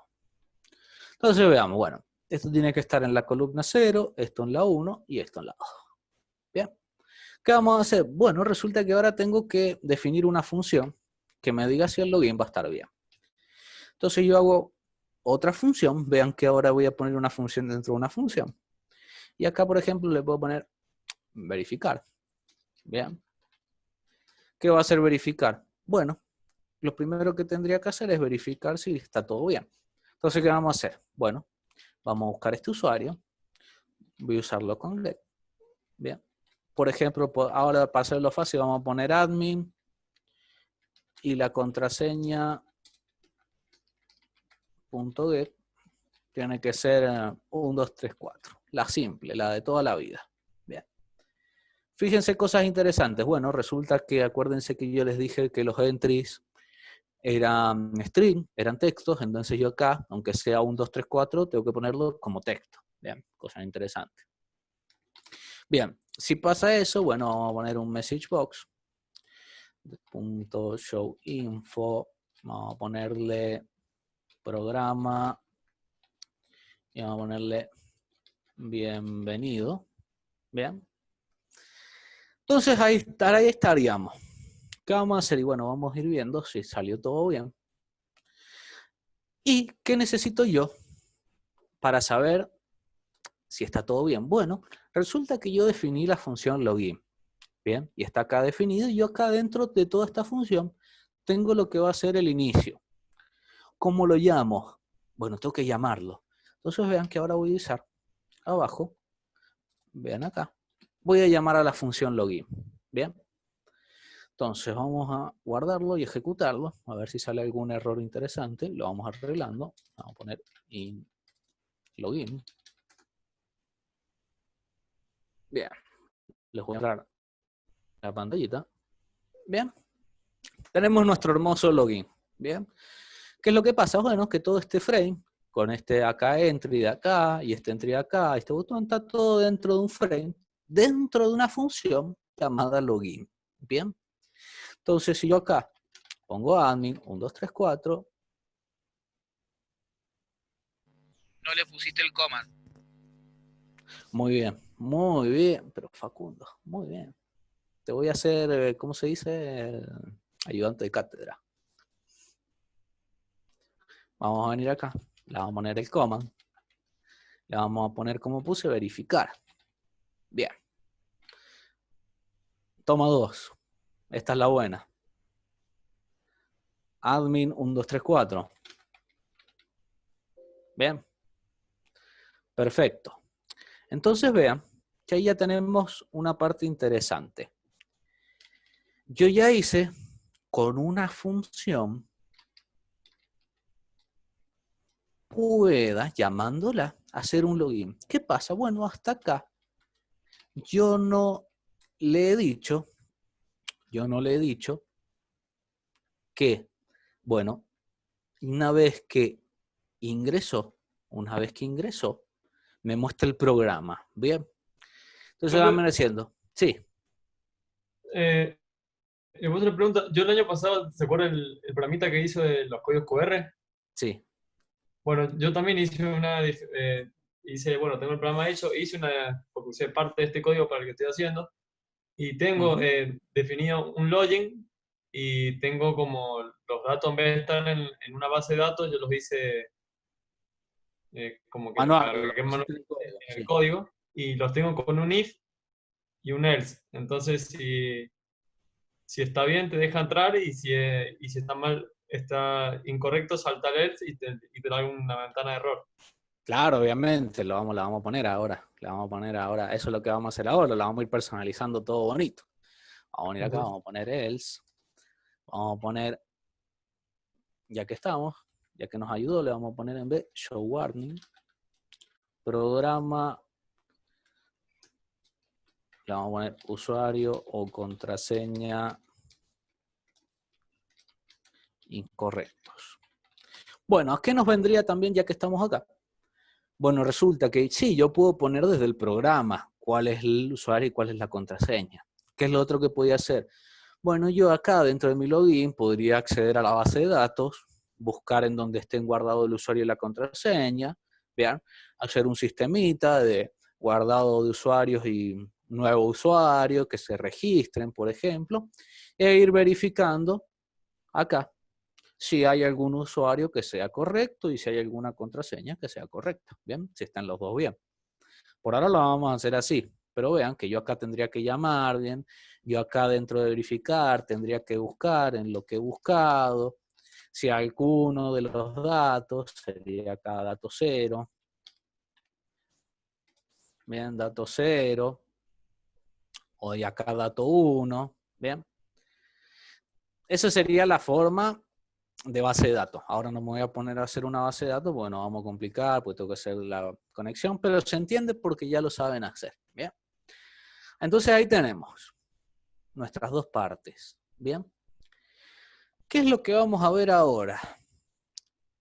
Entonces veamos, bueno, esto tiene que estar en la columna 0, esto en la 1 y esto en la 2. Bien. ¿Qué vamos a hacer? Bueno, resulta que ahora tengo que definir una función que me diga si el login va a estar bien. Entonces yo hago otra función. Vean que ahora voy a poner una función dentro de una función. Y acá, por ejemplo, le puedo poner verificar. Bien. ¿Qué va a hacer verificar? Bueno, lo primero que tendría que hacer es verificar si está todo bien. Entonces, ¿qué vamos a hacer? Bueno, vamos a buscar este usuario. Voy a usarlo con get. Bien. Por ejemplo, ahora para hacerlo fácil, vamos a poner admin y la contraseña .get tiene que ser 1, 2, 3, 4. La simple, la de toda la vida. Bien. Fíjense cosas interesantes. Bueno, resulta que acuérdense que yo les dije que los entries eran string, eran textos, entonces yo acá, aunque sea 1, 2, 3, 4, tengo que ponerlo como texto. Bien, cosas interesantes. Bien, si pasa eso, bueno, vamos a poner un message box. .show info. Vamos a ponerle programa. Y vamos a ponerle bienvenido. Bien. Entonces ahí estaríamos. ¿Qué vamos a hacer? Y bueno, vamos a ir viendo si salió todo bien. ¿Y qué necesito yo para saber si está todo bien? Bueno, resulta que yo definí la función login. Bien, y está acá definido. Y yo acá dentro de toda esta función tengo lo que va a ser el inicio. ¿Cómo lo llamo? Bueno, tengo que llamarlo. Entonces vean que ahora voy a usar abajo. Vean acá. Voy a llamar a la función login. Bien. Entonces vamos a guardarlo y ejecutarlo. A ver si sale algún error interesante. Lo vamos arreglando. Vamos a poner in login. Bien. Les voy a mostrar la pantallita. Bien. Tenemos nuestro hermoso login. Bien. ¿Qué es lo que pasa? Bueno, que todo este frame con este acá entry de acá, y este entry de acá, este botón, está todo dentro de un frame, dentro de una función llamada login. Bien. Entonces, si yo acá pongo admin 1, 2, 3, 4. No le pusiste el command. Muy bien, pero Facundo, muy bien. Te voy a hacer, ¿cómo se dice? Ayudante de cátedra. Vamos a venir acá, le vamos a poner el command, le vamos a poner como puse verificar. Bien. Toma 2. Esta es la buena. Admin 1, 2, 3, 4. Bien. Perfecto. Entonces vean que ahí ya tenemos una parte interesante. Yo ya hice con una función, pueda, llamándola, hacer un login. ¿Qué pasa? Bueno, hasta acá yo no le he dicho que, bueno, una vez que ingresó, me muestra el programa. Bien. Entonces van Profe, diciendo, sí, eh, otra pregunta. Yo el año pasado, ¿se acuerda el programita que hizo de los códigos QR? sí. Bueno, yo también hice bueno, tengo el programa hecho, porque usé parte de este código para el que estoy haciendo, y tengo Ujú. definido un login, y tengo como los datos, en vez de estar en una base de datos, yo los hice como que los Manual, lo cargué pusiste en el código, en el sí. código, y los tengo con un if y un else. Entonces, si está bien, te deja entrar, y si está mal, está incorrecto, salta el else y te da una ventana de error. Claro, obviamente, la vamos a poner ahora. La vamos a poner ahora. Eso es lo que vamos a hacer ahora. La vamos a ir personalizando todo bonito. Vamos a venir acá, Ujú. vamos a poner else. Vamos a poner, ya que estamos, ya que nos ayudó, le vamos a poner en vez show warning. Programa. Le vamos a poner usuario o contraseña incorrectos. Bueno, ¿a qué nos vendría también ya que estamos acá? Bueno, resulta que sí, yo puedo poner desde el programa cuál es el usuario y cuál es la contraseña. ¿Qué es lo otro que podía hacer? Bueno, yo acá dentro de mi login podría acceder a la base de datos, buscar en donde estén guardados el usuario y la contraseña, vean, hacer un sistemita de guardado de usuarios y nuevo usuario que se registren, por ejemplo, e ir verificando acá si hay algún usuario que sea correcto y si hay alguna contraseña que sea correcta. Bien, si están los dos bien. Por ahora lo vamos a hacer así, pero vean que yo acá tendría que llamar, bien, yo acá dentro de verificar tendría que buscar en lo que he buscado, si alguno de los datos sería acá dato 0, bien, dato 0, o de acá dato 1, bien. Esa sería la forma de base de datos. Ahora no me voy a poner a hacer una base de datos, porque nos vamos a complicar, pues tengo que hacer la conexión, pero se entiende porque ya lo saben hacer. Bien. Entonces ahí tenemos nuestras dos partes. Bien. ¿Qué es lo que vamos a ver ahora?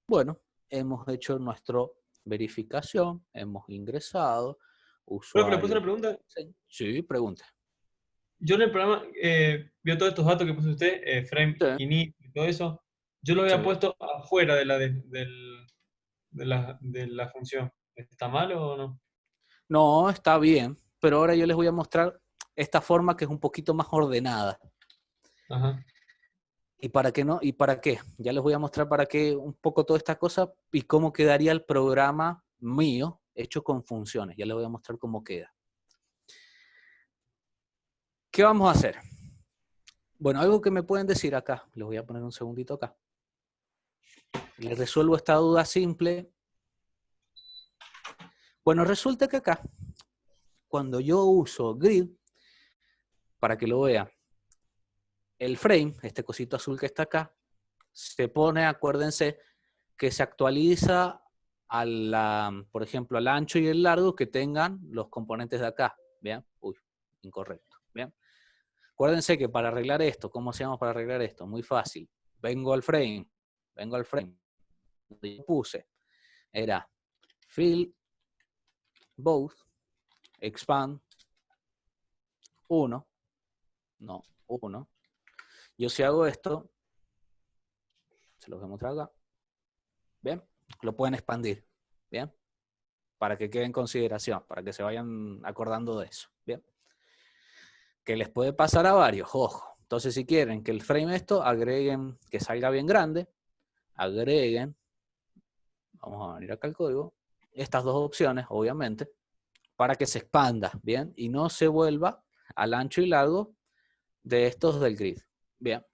Bueno, hemos hecho nuestra verificación, hemos ingresado, Profe, ¿le puse usuario. una pregunta? Sí, pregunte. Yo en el programa vio todos estos datos que puso usted, frame, Sí, init y todo eso. Yo lo había sí. puesto afuera de la función. ¿Está mal o no? No, está bien, pero ahora yo les voy a mostrar esta forma que es un poquito más ordenada. Ajá. ¿Y para qué no? ¿Y para qué? Ya les voy a mostrar para qué un poco toda esta cosa y cómo quedaría el programa mío hecho con funciones. Ya les voy a mostrar cómo queda. ¿Qué vamos a hacer? Bueno, algo que me pueden decir acá. Les voy a poner un segundito acá. Les resuelvo esta duda simple. Bueno, resulta que acá, cuando yo uso grid, para que lo vean, el frame, este cosito azul que está acá, se pone, acuérdense, que se actualiza por ejemplo, al ancho y el largo que tengan los componentes de acá. ¿Bien? Uy, incorrecto. ¿Bien? Acuérdense que para arreglar esto, ¿cómo hacemos para arreglar esto? Muy fácil. Vengo al frame, donde yo puse era fill both expand 1. No, 1. Yo si hago esto, se los voy a mostrar acá. Bien, lo pueden expandir. Bien, para que quede en consideración, para que se vayan acordando de eso. Bien, que les puede pasar a varios, ojo. Entonces, si quieren que el frame esto, agreguen, que salga bien grande, agreguen, vamos a venir acá al código, estas dos opciones, obviamente, para que se expanda, ¿bien? Y no se vuelva al ancho y largo de estos del grid. Bien,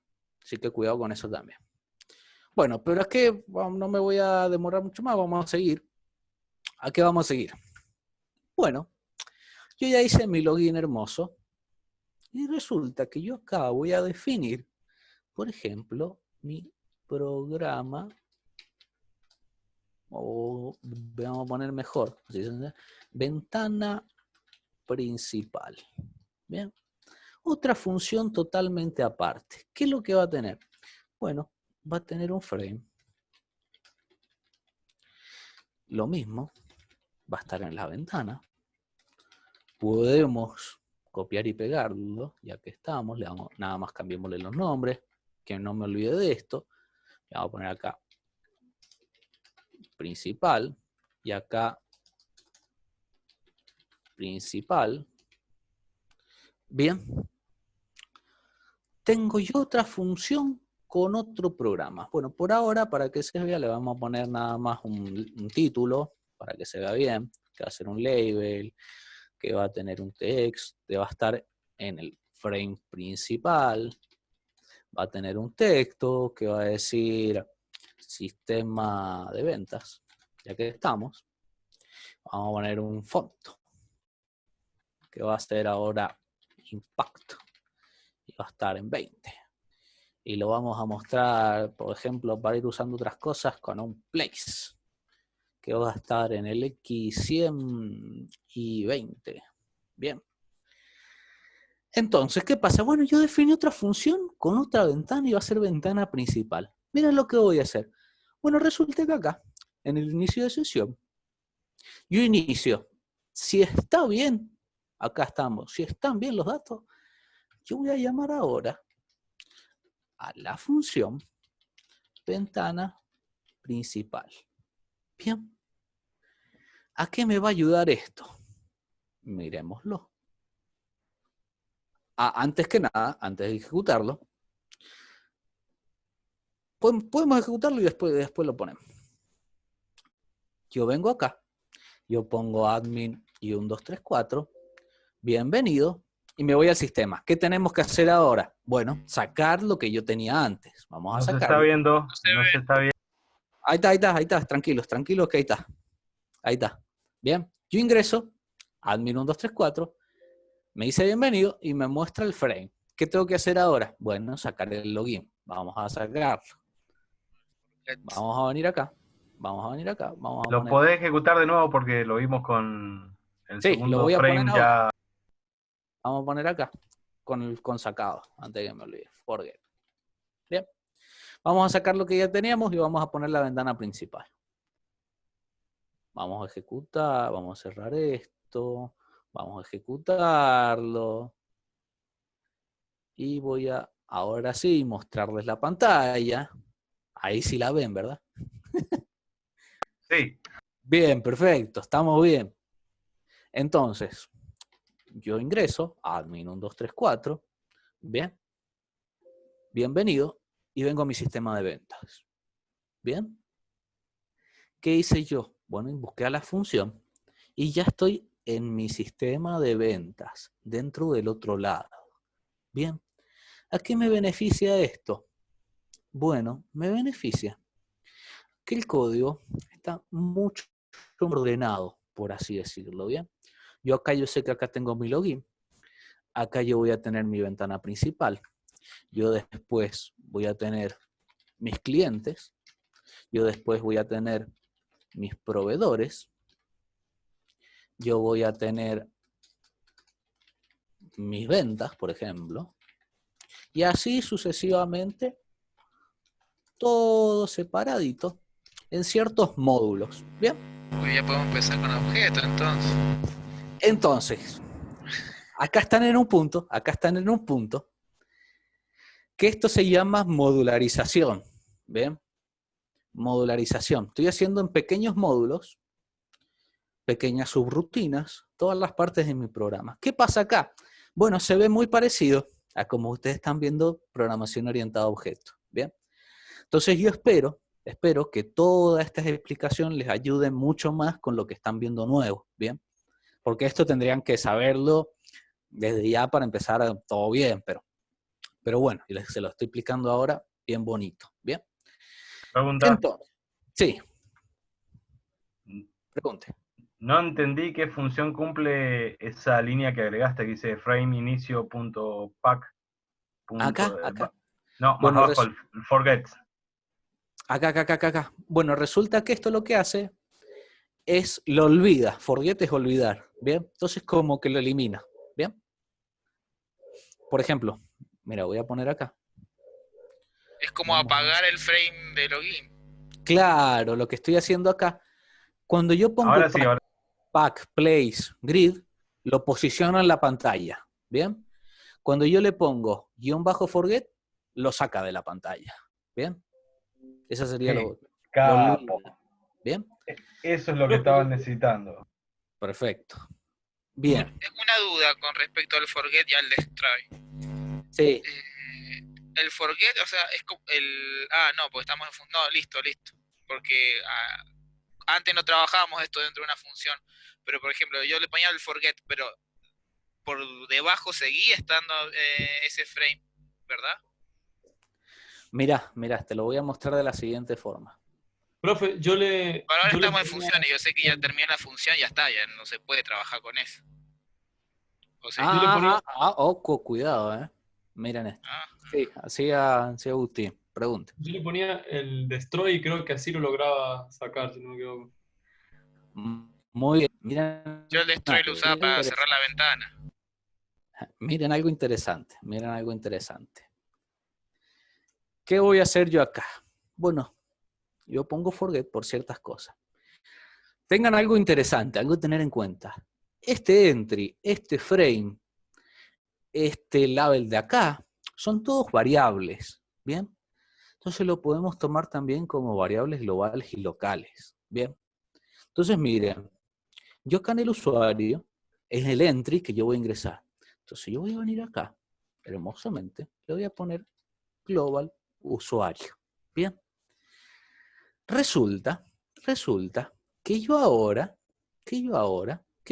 así que cuidado con eso también. Bueno, pero es que no me voy a demorar mucho más, vamos a seguir. ¿A qué vamos a seguir? Bueno, yo ya hice mi login hermoso y resulta que yo acá voy a definir, por ejemplo, mi programa, o vamos a poner mejor, ventana principal. Bien. Otra función totalmente aparte. ¿Qué es lo que va a tener? Bueno, va a tener un frame. Lo mismo va a estar en la ventana. Podemos copiar y pegarlo, ya que estamos. Le damos, nada más cambiémosle los nombres, que no me olvide de esto. Le vamos a poner acá principal y acá principal. Bien. Tengo yo otra función con otro programa. Bueno, por ahora, para que se vea, le vamos a poner nada más un título, para que se vea bien, que va a ser un label, que va a tener un text, que va a estar en el frame principal, va a tener un texto, que va a decir sistema de ventas, ya que estamos. Vamos a poner un font, que va a ser ahora impacto, y va a estar en 20. Y lo vamos a mostrar, por ejemplo, para ir usando otras cosas con un place, que va a estar en el X100 y 20. Bien. Entonces, ¿qué pasa? Bueno, yo definí otra función con otra ventana y va a ser ventana principal. Miren lo que voy a hacer. Bueno, resulta que acá, en el inicio de sesión, yo inicio. Si está bien, acá estamos. Si están bien los datos, yo voy a llamar ahora a la función ventana principal. Bien. ¿A qué me va a ayudar esto? Miremoslo. Antes que nada, antes de ejecutarlo, podemos ejecutarlo y después lo ponemos. Yo vengo acá, yo pongo admin y 1, 2, 3, 4, bienvenido, y me voy al sistema. ¿Qué tenemos que hacer ahora? Bueno, sacar lo que yo tenía antes. Vamos a sacarlo. No se está viendo, no se está viendo. Ahí está, tranquilos, que ahí está. Ahí está. Bien, yo ingreso, admin 1, 2, 3, 4, me dice bienvenido y me muestra el frame. ¿Qué tengo que hacer ahora? Bueno, sacar el login. Vamos a sacarlo. Vamos a venir acá. Lo podés ejecutar de nuevo porque lo vimos con el sí, segundo lo voy a frame poner ya. ahora. Vamos a poner acá con sacado, antes que me olvide. Forget. Bien. Vamos a sacar lo que ya teníamos y vamos a poner la ventana principal. Vamos a ejecutar, vamos a cerrar esto. Vamos a ejecutarlo. Y voy a, ahora sí, mostrarles la pantalla. Ahí sí la ven, ¿verdad? Sí. Bien, perfecto, estamos bien. Entonces, yo ingreso, admin 1, 2, 3, 4. Bien. Bienvenido. Y vengo a mi sistema de ventas. Bien. ¿Qué hice yo? Bueno, busqué a la función y ya estoy en mi sistema de ventas, dentro del otro lado. Bien. ¿A qué me beneficia esto? Bueno, me beneficia que el código está mucho ordenado, por así decirlo, ¿bien? Yo sé que acá tengo mi login. Acá yo voy a tener mi ventana principal. Yo después voy a tener mis clientes. Yo después voy a tener mis proveedores. Yo voy a tener mis ventas, por ejemplo. Y así sucesivamente, todo separadito, en ciertos módulos. ¿Bien? Pues ya podemos empezar con objetos, entonces. Entonces, acá están en un punto, que esto se llama modularización. ¿Bien? Modularización. Estoy haciendo en pequeños módulos, pequeñas subrutinas, todas las partes de mi programa. ¿Qué pasa acá? Bueno, se ve muy parecido a como ustedes están viendo programación orientada a objetos. ¿Bien? Entonces yo espero que toda esta explicación les ayude mucho más con lo que están viendo nuevo. ¿Bien? Porque esto tendrían que saberlo desde ya para empezar todo bien, pero bueno, se lo estoy explicando ahora bien bonito. ¿Bien? Pregunta. Entonces, sí. Pregunte. No entendí qué función cumple esa línea que agregaste, que dice frame inicio.pack. Acá. No, más Bueno, abajo, el forget. Acá. Bueno, resulta que esto lo que hace es lo olvida. Forget es olvidar. ¿Bien? Entonces como que lo elimina. ¿Bien? Por ejemplo, mira, voy a poner acá. Es como apagar el frame de login. Claro, lo que estoy haciendo acá. Cuando yo pongo Ahora sí, ahora. pack, place, grid, lo posiciono en la pantalla. ¿Bien? Cuando yo le pongo _forget, lo saca de la pantalla. ¿Bien? Eso sería lo Capo. olvida. ¿Bien? Eso es lo que estaban necesitando. Perfecto. Bien. Es una duda con respecto al forget y al destroy. Sí. El forget, o sea, es como el... Ah, no, porque estamos en... No, listo. Porque antes no trabajábamos esto dentro de una función. Pero, por ejemplo, yo le ponía el forget, pero por debajo seguía estando ese frame, ¿verdad? Mirá, te lo voy a mostrar de la siguiente forma. Profe, Ahora yo le estamos en ponía funciones, yo sé que ya terminé la función, ya está, ya no se puede trabajar con eso. ¿O sí? Cuidado, Miren esto. Ah, Sí, así Agustín. Pregunte. yo le ponía el destroy y creo que así lo lograba sacar, si no me equivoco. Muy bien. Miren, yo el destroy lo usaba para cerrar la ventana. miren algo interesante. ¿Qué voy a hacer yo acá? Bueno, yo pongo forget por ciertas cosas. Tengan algo interesante, algo a tener en cuenta. Este entry, este frame, este label de acá, son todos variables, ¿bien? Entonces lo podemos tomar también como variables globales y locales, ¿bien? Entonces miren, yo acá en el usuario es el entry que yo voy a ingresar. Entonces yo voy a venir acá, hermosamente, le voy a poner global usuario, ¿bien? Resulta que yo ahora, ¿qué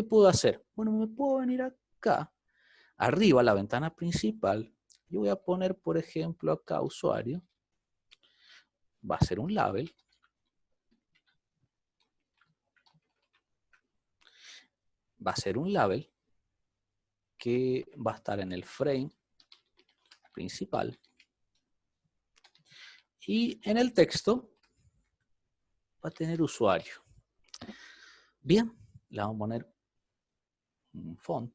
puedo hacer? Bueno, me puedo venir acá, arriba, la ventana principal. Yo voy a poner, por ejemplo, acá usuario. Va a ser un label. Que va a estar en el frame principal. Y en el texto va a tener usuario. Bien, le vamos a poner un font,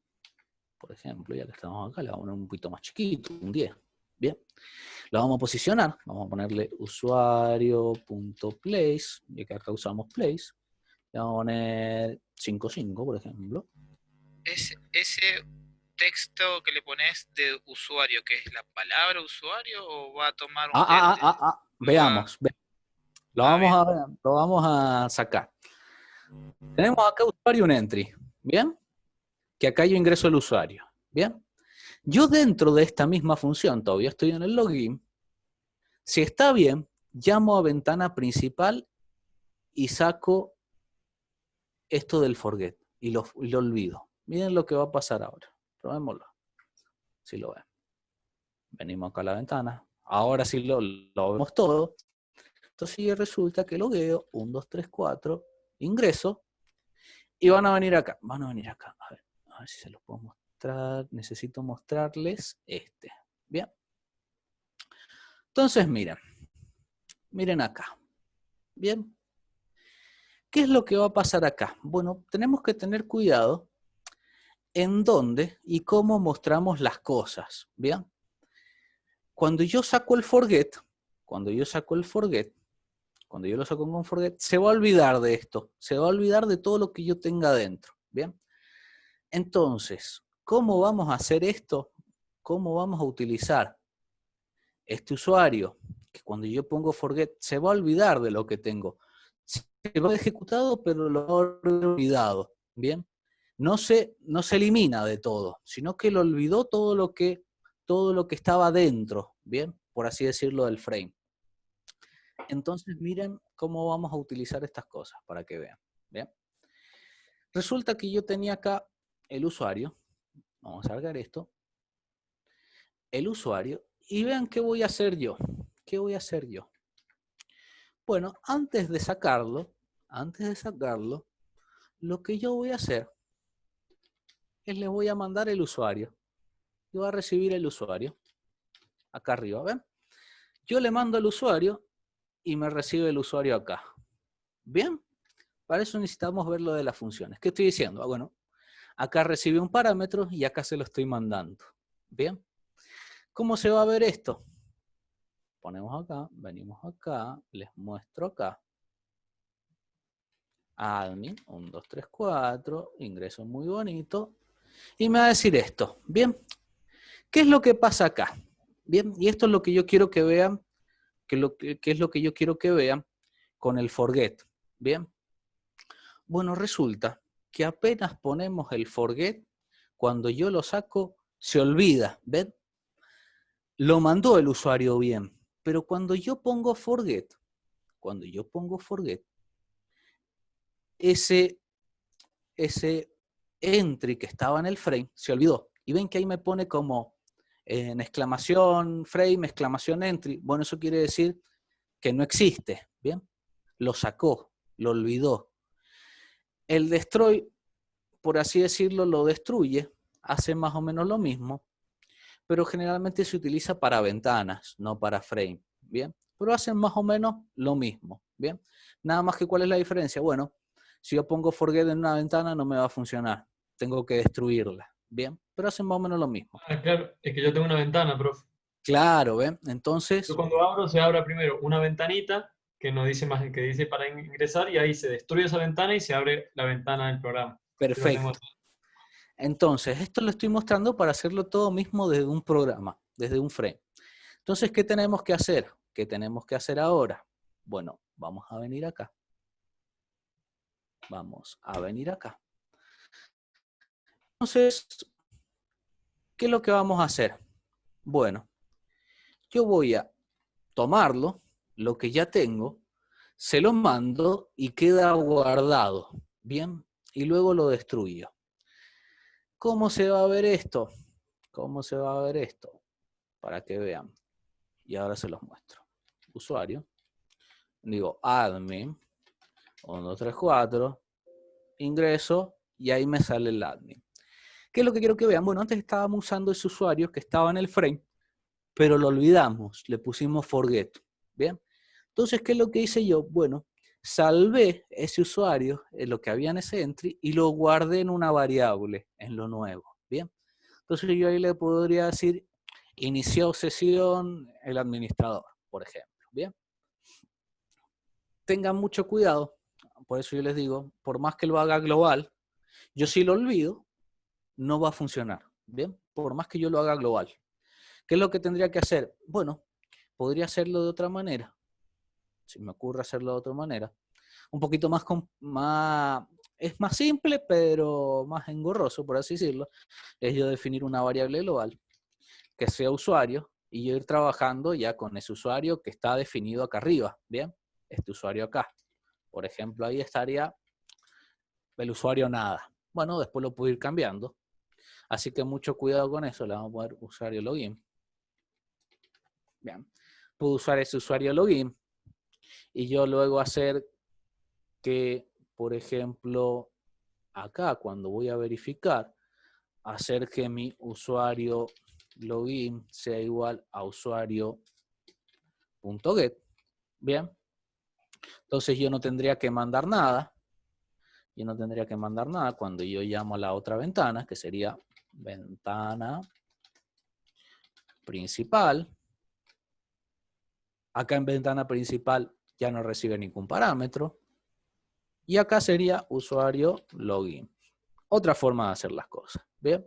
por ejemplo, ya que estamos acá, le vamos a poner un poquito más chiquito, un 10. Bien, lo vamos a posicionar, vamos a ponerle usuario.place, ya que acá usamos place, le vamos a poner 5.5, por ejemplo. Ese texto que le pones de usuario, ¿qué es la palabra usuario o va a tomar un Veamos. Lo vamos a sacar. Tenemos acá usuario un entry, ¿bien? Que acá yo ingreso el usuario, ¿bien? Yo dentro de esta misma función, todavía estoy en el login, si está bien, llamo a ventana principal y saco esto del forget y lo olvido. Miren lo que va a pasar ahora. Probémoslo. Si lo ven. Venimos acá a la ventana. Ahora sí lo vemos todo. Entonces resulta que logueo 1, 2, 3, 4, ingreso y van a venir acá. A ver si se los puedo mostrar. Necesito mostrarles este. Bien. Entonces miren acá. Bien. ¿Qué es lo que va a pasar acá? Bueno, tenemos que tener cuidado en dónde y cómo mostramos las cosas. Bien. Cuando yo saco el forget, cuando yo lo saco con forget, se va a olvidar de esto, se va a olvidar de todo lo que yo tenga dentro, ¿bien? Entonces, ¿cómo vamos a hacer esto? ¿Cómo vamos a utilizar este usuario? Que cuando yo pongo forget, se va a olvidar de lo que tengo. Se va ejecutado, pero lo ha olvidado, ¿bien? No se elimina de todo, sino que lo olvidó todo lo que estaba dentro, ¿bien? Por así decirlo, del frame. Entonces, miren cómo vamos a utilizar estas cosas para que vean, ¿bien? Resulta que yo tenía acá el usuario. Vamos a cargar esto. El usuario. Y vean qué voy a hacer yo. ¿Qué voy a hacer yo? Bueno, antes de sacarlo, lo que yo voy a hacer es le voy a mandar el usuario. Yo voy a recibir el usuario. Acá arriba, ¿ven? Yo le mando el usuario y me recibe el usuario acá. ¿Bien? Para eso necesitamos ver lo de las funciones. ¿Qué estoy diciendo? Ah, bueno, acá recibe un parámetro y acá se lo estoy mandando. ¿Bien? ¿Cómo se va a ver esto? Ponemos acá, venimos acá, les muestro acá. Admin, 1, 2, 3, 4, ingreso muy bonito. Y me va a decir esto. Bien, ¿qué es lo que pasa acá? Bien, y esto es lo que yo quiero que vean, ¿qué es lo que yo quiero que vean con el forget? Bien, bueno, resulta que apenas ponemos el forget, cuando yo lo saco, se olvida, ¿ven? Lo mandó el usuario bien, pero cuando yo pongo forget, ese entry que estaba en el frame se olvidó. Y ven que ahí me pone como en exclamación frame, exclamación entry. Bueno, eso quiere decir que no existe, ¿bien? Lo sacó, lo olvidó. El destroy, por así decirlo, lo destruye, hace más o menos lo mismo, pero generalmente se utiliza para ventanas, no para frame, ¿bien? Pero hacen más o menos lo mismo, ¿bien? Nada más que ¿cuál es la diferencia? Bueno, si yo pongo forget en una ventana no me va a funcionar, tengo que destruirla, ¿bien? Pero hacen más o menos lo mismo. Ah, claro, es que yo tengo una ventana, profe. Claro, ¿ven? Entonces, Yo cuando abro, se abre primero una ventanita que nos dice más, que dice para ingresar, y ahí se destruye esa ventana y se abre la ventana del programa. Yo lo tengo perfecto. Entonces, esto lo estoy mostrando para hacerlo todo mismo desde un programa, desde un frame. Entonces, ¿qué tenemos que hacer? ¿Qué tenemos que hacer ahora? Bueno, vamos a venir acá. Vamos a venir acá. Entonces, ¿qué es lo que vamos a hacer? Bueno, yo voy a tomarlo, lo que ya tengo, se lo mando y queda guardado, ¿bien? Y luego lo destruyo. ¿Cómo se va a ver esto? ¿Cómo se va a ver esto? Para que vean. Y ahora se los muestro. Usuario. Digo admin. 1, 2, 3, 4. Ingreso y ahí me sale el admin. ¿Qué es lo que quiero que vean? Bueno, antes estábamos usando ese usuario que estaba en el frame, pero lo olvidamos, le pusimos forget, ¿bien? Entonces, ¿qué es lo que hice yo? Bueno, salvé ese usuario, en lo que había en ese entry, y lo guardé en una variable, en lo nuevo, ¿bien? Entonces yo ahí le podría decir, inició sesión el administrador, por ejemplo, ¿bien? Tengan mucho cuidado, por eso yo les digo, por más que lo haga global, yo si lo olvido, no va a funcionar, ¿bien? Por más que yo lo haga global. ¿Qué es lo que tendría que hacer? Bueno, podría hacerlo de otra manera. Si me ocurre hacerlo de otra manera. Un poquito más, es más simple, pero más engorroso, por así decirlo. Es yo definir una variable global que sea usuario y yo ir trabajando ya con ese usuario que está definido acá arriba, ¿bien? Este usuario acá. Por ejemplo, ahí estaría el usuario nada. Bueno, después lo puedo ir cambiando. Así que mucho cuidado con eso. Le vamos a poner usuario login. Bien. Puedo usar ese usuario login y yo luego hacer que, por ejemplo, acá cuando voy a verificar, hacer que mi usuario login sea igual a usuario.get. Bien. Entonces yo no tendría que mandar nada. Yo no tendría que mandar nada cuando yo llamo a la otra ventana, que sería ventana principal. Acá en ventana principal ya no recibe ningún parámetro. Y acá sería usuario login. Otra forma de hacer las cosas. ¿Bien?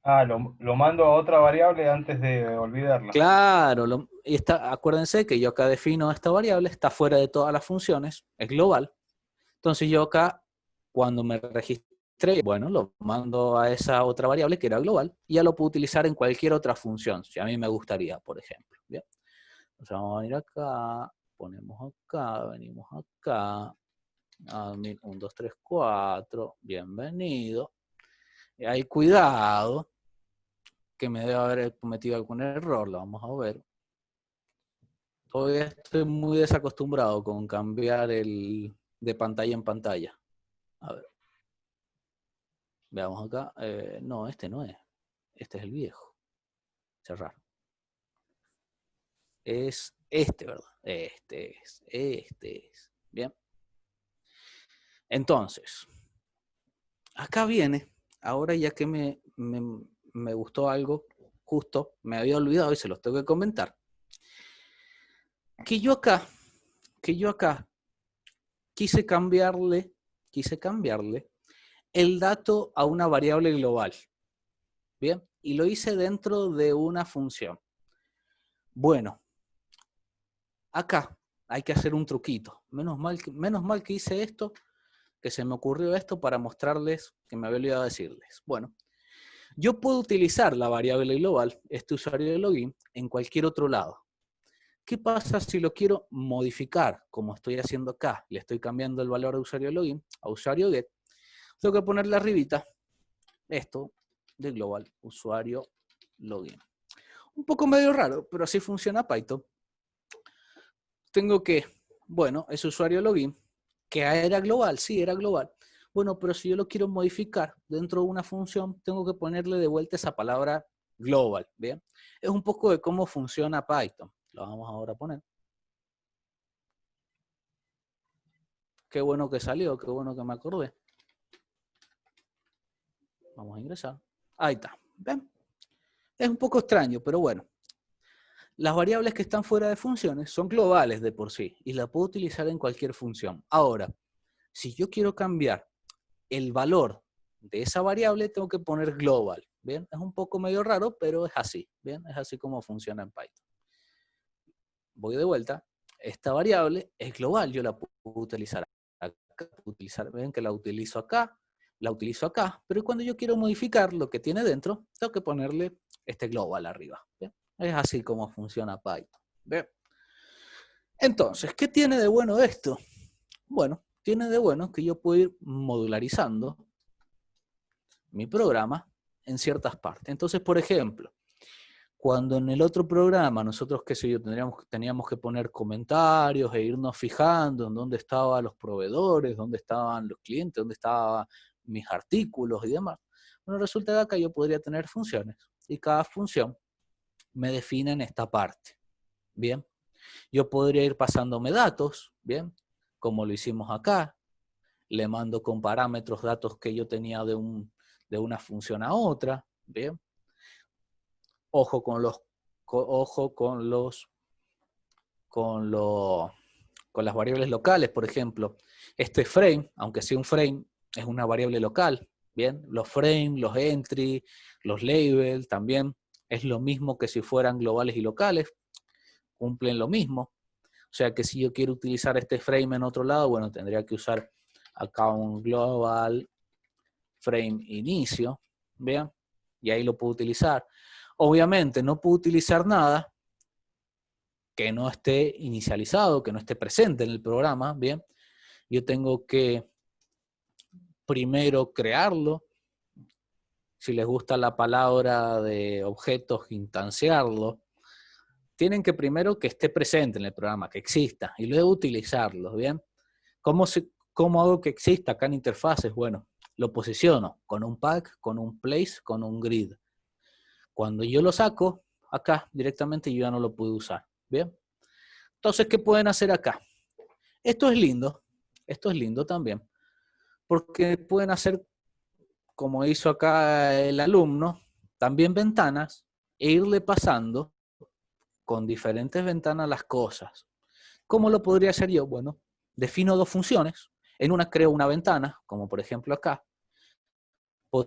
Ah, lo mando a otra variable antes de olvidarla. Claro, acuérdense que yo acá defino esta variable, está fuera de todas las funciones, es global. Entonces yo acá, cuando me registré, bueno, lo mando a esa otra variable que era global, y ya lo puedo utilizar en cualquier otra función, si a mí me gustaría, por ejemplo. ¿Bien? Entonces vamos a venir acá, ponemos acá, venimos acá, admin 1, 2, 3, 4, bienvenido. Y ahí cuidado, que me debe haber cometido algún error, lo vamos a ver. Todavía estoy muy desacostumbrado con cambiar de pantalla en pantalla. A ver. Veamos acá. No, este no es. Este es el viejo. Cerrar. Es este, ¿verdad? Este es. Bien. Entonces, acá viene, ahora ya que me gustó algo, justo, me había olvidado y se los tengo que comentar, que yo acá quise cambiarle el dato a una variable global. Bien, y lo hice dentro de una función. Bueno, acá hay que hacer un truquito. Menos mal que hice esto, que se me ocurrió esto para mostrarles, que me había olvidado decirles. Bueno, yo puedo utilizar la variable global, este usuario de login, en cualquier otro lado. ¿Qué pasa si lo quiero modificar, como estoy haciendo acá? Le estoy cambiando el valor de usuario de login a usuario get. Tengo que ponerle arribita esto de global usuario login. Un poco medio raro, pero así funciona Python. Tengo que, bueno, ese usuario login, que era global, sí, era global. Bueno, pero si yo lo quiero modificar dentro de una función, tengo que ponerle de vuelta esa palabra global, ¿bien? Es un poco de cómo funciona Python. Lo vamos ahora a poner. Qué bueno que salió, qué bueno que me acordé. Vamos a ingresar. Ahí está. ¿Ven? Es un poco extraño, pero bueno. Las variables que están fuera de funciones son globales de por sí y la puedo utilizar en cualquier función. Ahora, si yo quiero cambiar el valor de esa variable, tengo que poner global. ¿Bien? Es un poco medio raro, pero es así. ¿Bien? Es así como funciona en Python. Voy de vuelta. Esta variable es global. Yo la puedo utilizar acá. Ven que la utilizo acá. La utilizo acá. Pero cuando yo quiero modificar lo que tiene dentro, tengo que ponerle este global arriba. ¿Bien? Es así como funciona Python. ¿Bien? Entonces, ¿qué tiene de bueno esto? Bueno, tiene de bueno que yo puedo ir modularizando mi programa en ciertas partes. Entonces, por ejemplo, cuando en el otro programa nosotros, qué sé yo, teníamos que poner comentarios e irnos fijando en dónde estaban los proveedores, dónde estaban los clientes, dónde estaban mis artículos y demás. Bueno, resulta que acá yo podría tener funciones y cada función me define en esta parte. Bien, yo podría ir pasándome datos, bien, como lo hicimos acá. Le mando con parámetros datos que yo tenía de una función a otra, bien. Ojo con las variables locales, por ejemplo. Este frame, aunque sea un frame, es una variable local, bien. Los frames, los entry, los labels también es lo mismo que si fueran globales y locales, cumplen lo mismo. O sea que si yo quiero utilizar este frame en otro lado, bueno, tendría que usar acá un global frame inicio, ¿bien? Y ahí lo puedo utilizar. Obviamente no puedo utilizar nada que no esté inicializado, que no esté presente en el programa, ¿bien? Yo tengo que primero crearlo. Si les gusta la palabra de objetos, instanciarlo. Tienen que primero que esté presente en el programa, que exista, y luego utilizarlo, ¿bien? ¿Cómo hago que exista acá en interfaces? Bueno, lo posiciono con un pack, con un place, con un grid. Cuando yo lo saco, acá directamente yo ya no lo puedo usar, ¿bien? Entonces, ¿qué pueden hacer acá? Esto es lindo también, porque pueden hacer, como hizo acá el alumno, también ventanas e irle pasando con diferentes ventanas las cosas. ¿Cómo lo podría hacer yo? Bueno, defino dos funciones. En una creo una ventana, como por ejemplo acá,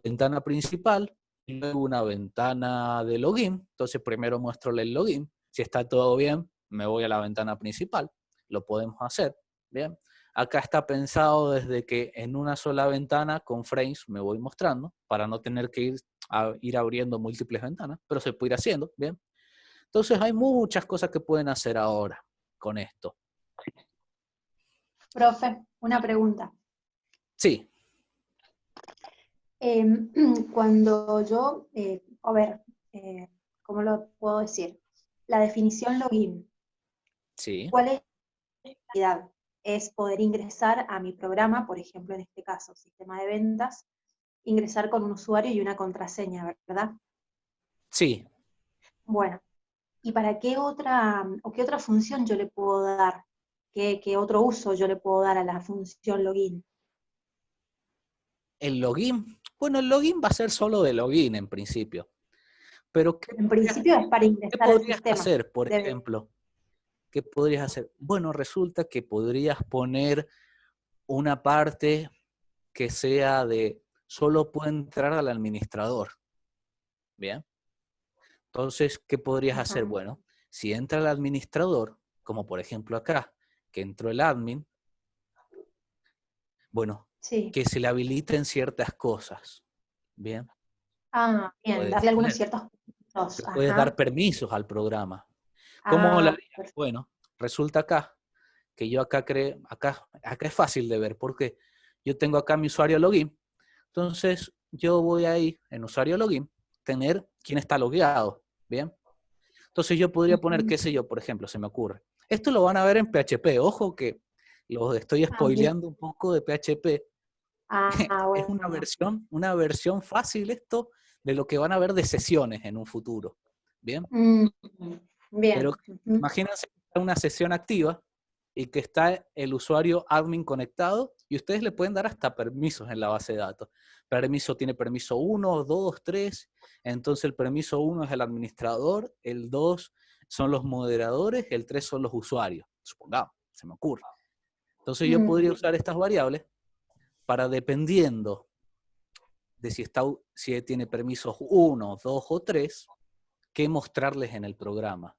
ventana principal, y luego una ventana de login. Entonces primero muestro el login. Si está todo bien, me voy a la ventana principal. Lo podemos hacer, ¿bien? Acá está pensado desde que en una sola ventana con frames me voy mostrando para no tener que ir abriendo múltiples ventanas, pero se puede ir haciendo, ¿bien? Entonces hay muchas cosas que pueden hacer ahora con esto. Profe, una pregunta. Sí, Cuando yo, a ver, ¿cómo lo puedo decir? La definición login, sí. ¿cuál es la finalidad? Es poder ingresar a mi programa, por ejemplo, en este caso, sistema de ventas, ingresar con un usuario y una contraseña, ¿verdad? Sí, Bueno, ¿y para qué otra, o qué otra función yo le puedo dar? ¿Qué otro uso yo le puedo dar a la función login? el login. Bueno, el login va a ser solo de login en principio. Pero En principio es para ¿qué ingresar al podrías sistema. hacer, por Debe- ejemplo? ¿Qué podrías hacer? Bueno, resulta que podrías poner una parte que sea de solo puede entrar al administrador. ¿Bien? Entonces, ¿qué podrías hacer? Ajá. Bueno, si entra el administrador, como por ejemplo acá, que entró el admin, bueno, Sí. que se le habiliten ciertas cosas. ¿Bien? Ah, bien, Puedes darle algunos tener. ciertos puntos. Le puedes dar Ajá. permisos al programa. ¿Cómo lo Ah, harías? perfecto. Bueno, resulta acá que yo acá acá es fácil de ver porque yo tengo acá mi usuario login. Entonces yo voy ahí en usuario login, tener quién está logueado, ¿bien? Entonces yo podría poner, qué sé yo, por ejemplo, se me ocurre. Esto lo van a ver en PHP, ojo que los estoy Ah, bien. spoileando un poco de PHP. Ah, Es bueno. una versión fácil esto de lo que van a ver de sesiones en un futuro, ¿bien? Mm, Pero bien. Ujú. imagínense que está una sesión activa y que está el usuario admin conectado y ustedes le pueden dar hasta permisos en la base de datos. Tiene permiso 1, 2, 3. Entonces el permiso 1 es el administrador, el 2 son los moderadores, el 3 son los usuarios. Supongamos, se me ocurre. Entonces yo podría Mm, usar estas variables para, dependiendo de si tiene permisos 1, 2 o 3, qué mostrarles en el programa.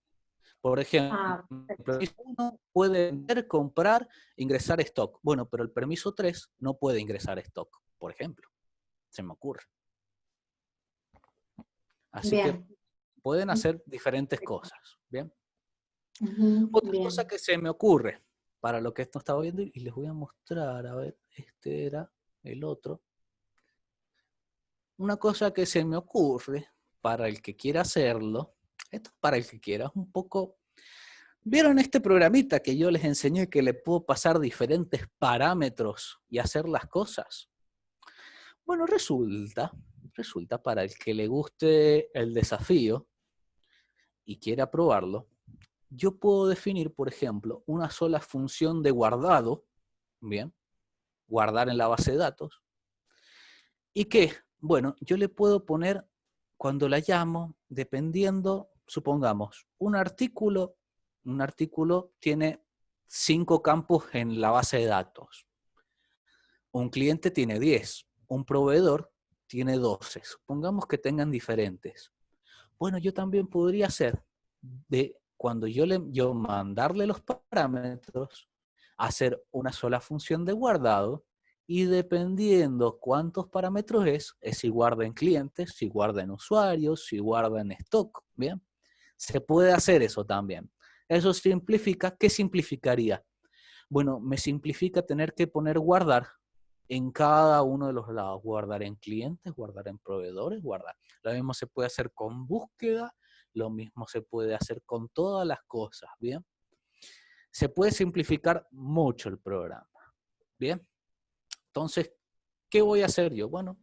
Por ejemplo, el perfecto. permiso 1 puede vender, comprar, ingresar stock. Bueno, pero el permiso 3 no puede ingresar stock, por ejemplo. Se me ocurre. Así que Bien. pueden hacer diferentes cosas. ¿Bien? Ujú, Otra cosa bien. que se me ocurre para lo que esto estaba viendo, y les voy a mostrar, a ver, este era el otro. Una cosa que se me ocurre para el que quiera hacerlo, esto es para el que quiera, es un poco. ¿Vieron este programita que yo les enseñé que le puedo pasar diferentes parámetros y hacer las cosas? Bueno, resulta para el que le guste el desafío y quiera probarlo, yo puedo definir, por ejemplo, una sola función de guardado, ¿bien? Guardar en la base de datos. ¿Y qué? Bueno, yo le puedo poner, cuando la llamo, dependiendo, supongamos, un artículo tiene 5 campos en la base de datos. Un cliente tiene 10, un proveedor tiene 12. Supongamos que tengan diferentes. Bueno, yo también podría hacer, cuando yo mandarle los parámetros, hacer una sola función de guardado y dependiendo cuántos parámetros es si guarda en clientes, si guarda en usuarios, si guarda en stock, ¿bien? Se puede hacer eso también. Eso simplifica. ¿Qué simplificaría? Bueno, me simplifica tener que poner guardar en cada uno de los lados. Guardar en clientes, guardar en proveedores, guardar. Lo mismo se puede hacer con búsqueda, lo mismo se puede hacer con todas las cosas, ¿bien? Se puede simplificar mucho el programa, ¿bien? Entonces, ¿qué voy a hacer yo? Bueno,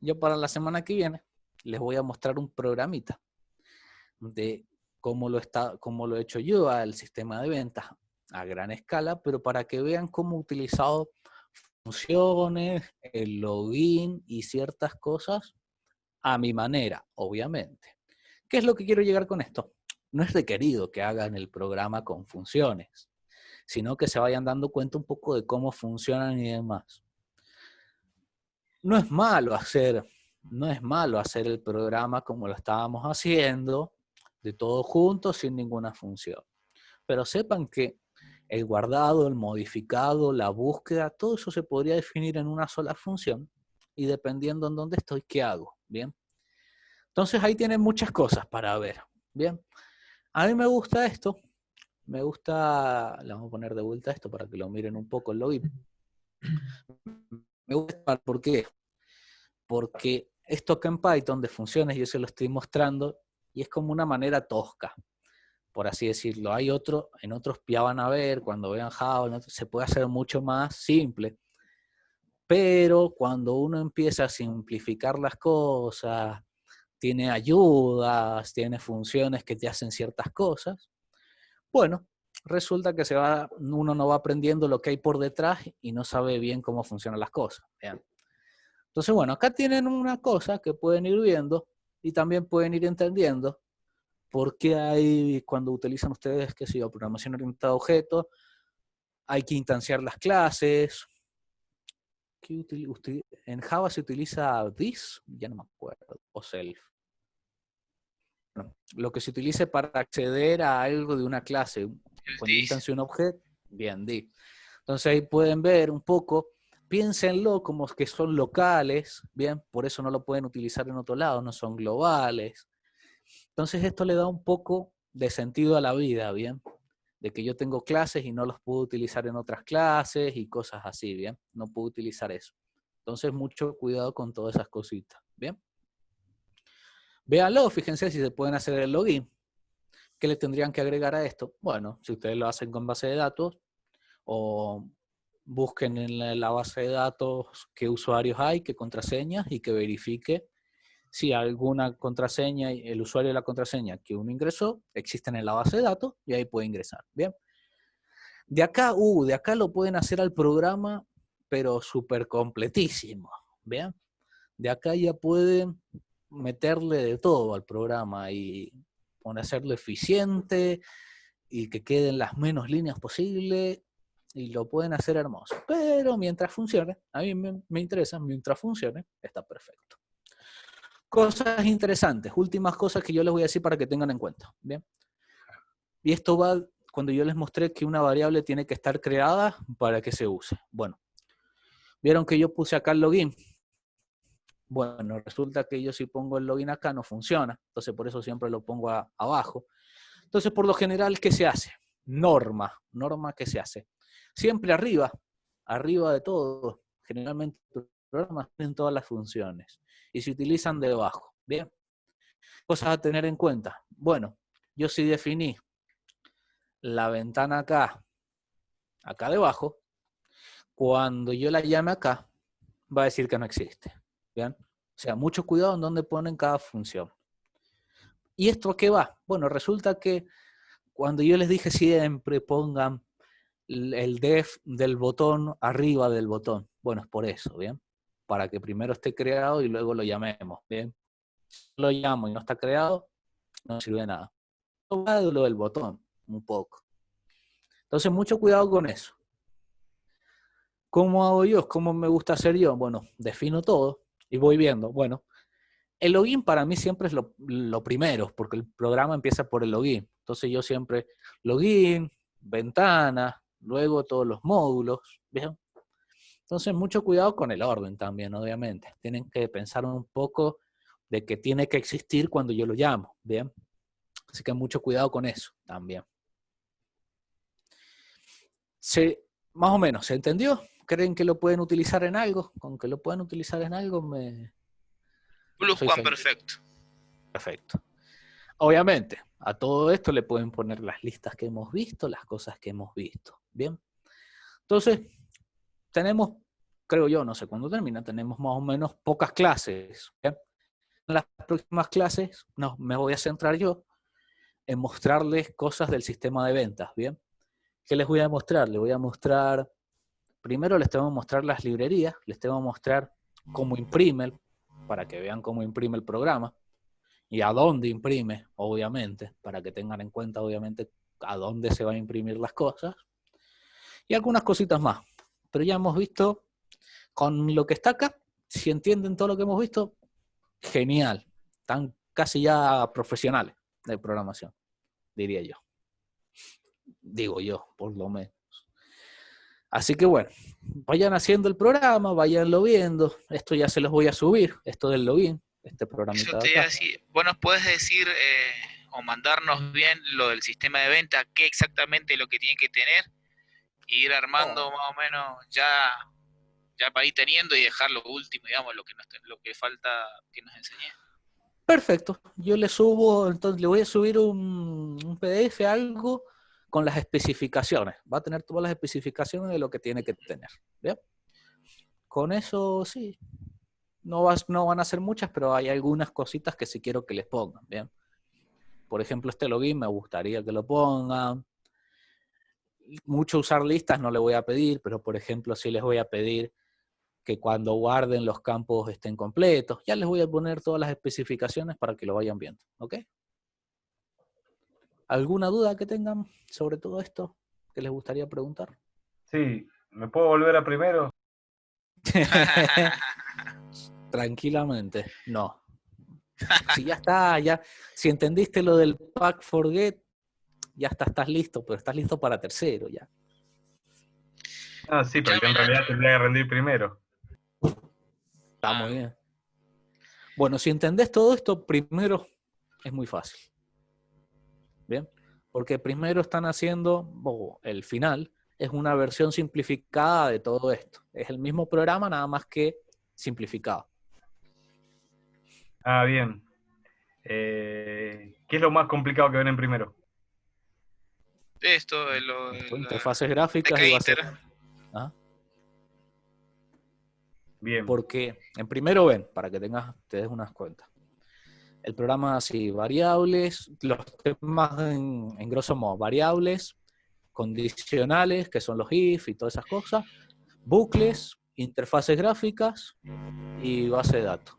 yo para la semana que viene les voy a mostrar un programita de cómo lo he hecho yo al sistema de ventas a gran escala, pero para que vean cómo he utilizado funciones, el login y ciertas cosas a mi manera, obviamente. ¿Qué es lo que quiero llegar con esto? No es requerido que hagan el programa con funciones. sino que se vayan dando cuenta un poco de cómo funcionan y demás. No es malo hacer el programa como lo estábamos haciendo, de todo junto, sin ninguna función. Pero sepan que el guardado, el modificado, la búsqueda, todo eso se podría definir en una sola función y dependiendo en dónde estoy, ¿qué hago? ¿Bien? Entonces ahí tienen muchas cosas para ver. ¿Bien? A mí me gusta esto. Le vamos a poner de vuelta esto para que lo miren un poco el login. Me gusta, ¿por qué? Porque esto acá en Python de funciones yo se lo estoy mostrando y es como una manera tosca, por así decirlo. En otros ya van a ver, cuando vean Java, se puede hacer mucho más simple. Pero cuando uno empieza a simplificar las cosas, tiene ayudas, tiene funciones que te hacen ciertas cosas, bueno, resulta que uno no va aprendiendo lo que hay por detrás y no sabe bien cómo funcionan las cosas. Vean. Entonces, bueno, acá tienen una cosa que pueden ir viendo y también pueden ir entendiendo por qué hay, cuando utilizan ustedes, qué sé yo, programación orientada a objetos, hay que instanciar las clases. En Java se utiliza this, ya no me acuerdo, o self. Bueno, lo que se utilice para acceder a algo de una clase, cuando instancio un objeto, bien, di. Entonces ahí pueden ver un poco, piénsenlo como que son locales, bien, por eso no lo pueden utilizar en otro lado, no son globales. Entonces esto le da un poco de sentido a la vida, bien, de que yo tengo clases y no los puedo utilizar en otras clases y cosas así, bien, no puedo utilizar eso. Entonces mucho cuidado con todas esas cositas, bien. Véanlo, fíjense si se pueden hacer el login. ¿Qué le tendrían que agregar a esto? Bueno, si ustedes lo hacen con base de datos o busquen en la base de datos qué usuarios hay, qué contraseñas y que verifique si alguna contraseña, el usuario y la contraseña que uno ingresó existen en la base de datos y ahí puede ingresar. Bien. De acá lo pueden hacer al programa, pero súper completísimo. Bien. De acá ya pueden meterle de todo al programa y hacerlo eficiente y que queden las menos líneas posible y lo pueden hacer hermoso. Pero mientras funcione, a mí me interesa, mientras funcione, está perfecto. Cosas interesantes, últimas cosas que yo les voy a decir para que tengan en cuenta. ¿Bien? Y esto va cuando yo les mostré que una variable tiene que estar creada para que se use. Bueno, vieron que yo puse acá el login. Bueno, resulta que yo si pongo el login acá no funciona, entonces por eso siempre lo pongo abajo. Entonces, por lo general, ¿qué se hace? Norma que se hace. Siempre arriba de todo, generalmente los programas tienen todas las funciones y se utilizan debajo. Bien, cosas a tener en cuenta. Bueno, yo si definí la ventana acá debajo, cuando yo la llame acá, va a decir que no existe. ¿Bien? O sea, mucho cuidado en dónde ponen cada función. ¿Y esto a qué va? Bueno, resulta que cuando yo les dije siempre pongan el def del botón arriba del botón, bueno, es por eso, ¿bien? Para que primero esté creado y luego lo llamemos, ¿bien? Si lo llamo y no está creado, no sirve de nada. Va de lo del botón, un poco. Entonces, mucho cuidado con eso. ¿Cómo hago yo? ¿Cómo me gusta hacer yo? Bueno, defino todo y voy viendo. Bueno, el login para mí siempre es lo primero, porque el programa empieza por el login. Entonces yo siempre login, ventana, luego todos los módulos, ¿bien? Entonces mucho cuidado con el orden también, obviamente. Tienen que pensar un poco de que tiene que existir cuando yo lo llamo, ¿bien? Así que mucho cuidado con eso también. Más o menos, ¿se entendió? ¿Creen que lo pueden utilizar en algo? Con que lo puedan utilizar en algo Perfecto. Perfecto. Obviamente, a todo esto le pueden poner las listas que hemos visto, las cosas que hemos visto. ¿Bien? Entonces, tenemos, creo yo, no sé cuándo termina, tenemos más o menos pocas clases. ¿Bien? En las próximas clases me voy a centrar yo en mostrarles cosas del sistema de ventas. ¿Bien? ¿Qué les voy a mostrar? Les voy a mostrar, primero les tengo que mostrar las librerías, les tengo que mostrar cómo imprime, para que vean cómo imprime el programa. Y a dónde imprime, obviamente, para que tengan en cuenta, obviamente, a dónde se van a imprimir las cosas. Y algunas cositas más. Pero ya hemos visto, con lo que está acá, si entienden todo lo que hemos visto, genial. Están casi ya profesionales de programación, diría yo. Digo yo, por lo menos. Así que bueno, vayan haciendo el programa, vayanlo viendo. Esto ya se los voy a subir, esto del login, este programita Eso de te iba a acá. decir. Vos nos podés decir o mandarnos bien lo del sistema de venta, qué exactamente es lo que tiene que tener, y ir armando más o menos ya para ir teniendo y dejar lo último, digamos, lo que falta que nos enseñe. Perfecto, yo le subo, entonces le voy a subir un PDF, algo con las especificaciones. Va a tener todas las especificaciones de lo que tiene que tener. ¿Bien? Con eso sí, no van a ser muchas, pero hay algunas cositas que sí quiero que les pongan. ¿Bien? Por ejemplo, este login me gustaría que lo pongan. Mucho usar listas no le voy a pedir, pero por ejemplo sí les voy a pedir que cuando guarden los campos estén completos. Ya les voy a poner todas las especificaciones para que lo vayan viendo. ¿Ok? ¿Alguna duda que tengan sobre todo esto que les gustaría preguntar? Sí, ¿me puedo volver a primero? Tranquilamente, no. Si ya está, si entendiste lo del pack forget, ya estás listo, pero estás listo para tercero ya. Ah, sí, pero yo en Escuchame, realidad Nacho. tendría que rendir primero. Está muy bien. Bueno, si entendés todo esto, primero es muy fácil. ¿Bien? Porque primero están haciendo, el final, es una versión simplificada de todo esto. Es el mismo programa, nada más que simplificado. Ah, bien. ¿Qué es lo más complicado que ven en primero? Esto, Interfaces de gráficas y base de K-Inter. datos. ¿Ah? Bien. Porque en primero ven, para que te des unas cuentas. El programa así, variables, los temas en grosso modo, variables, condicionales, que son los if y todas esas cosas, bucles, interfaces gráficas y base de datos.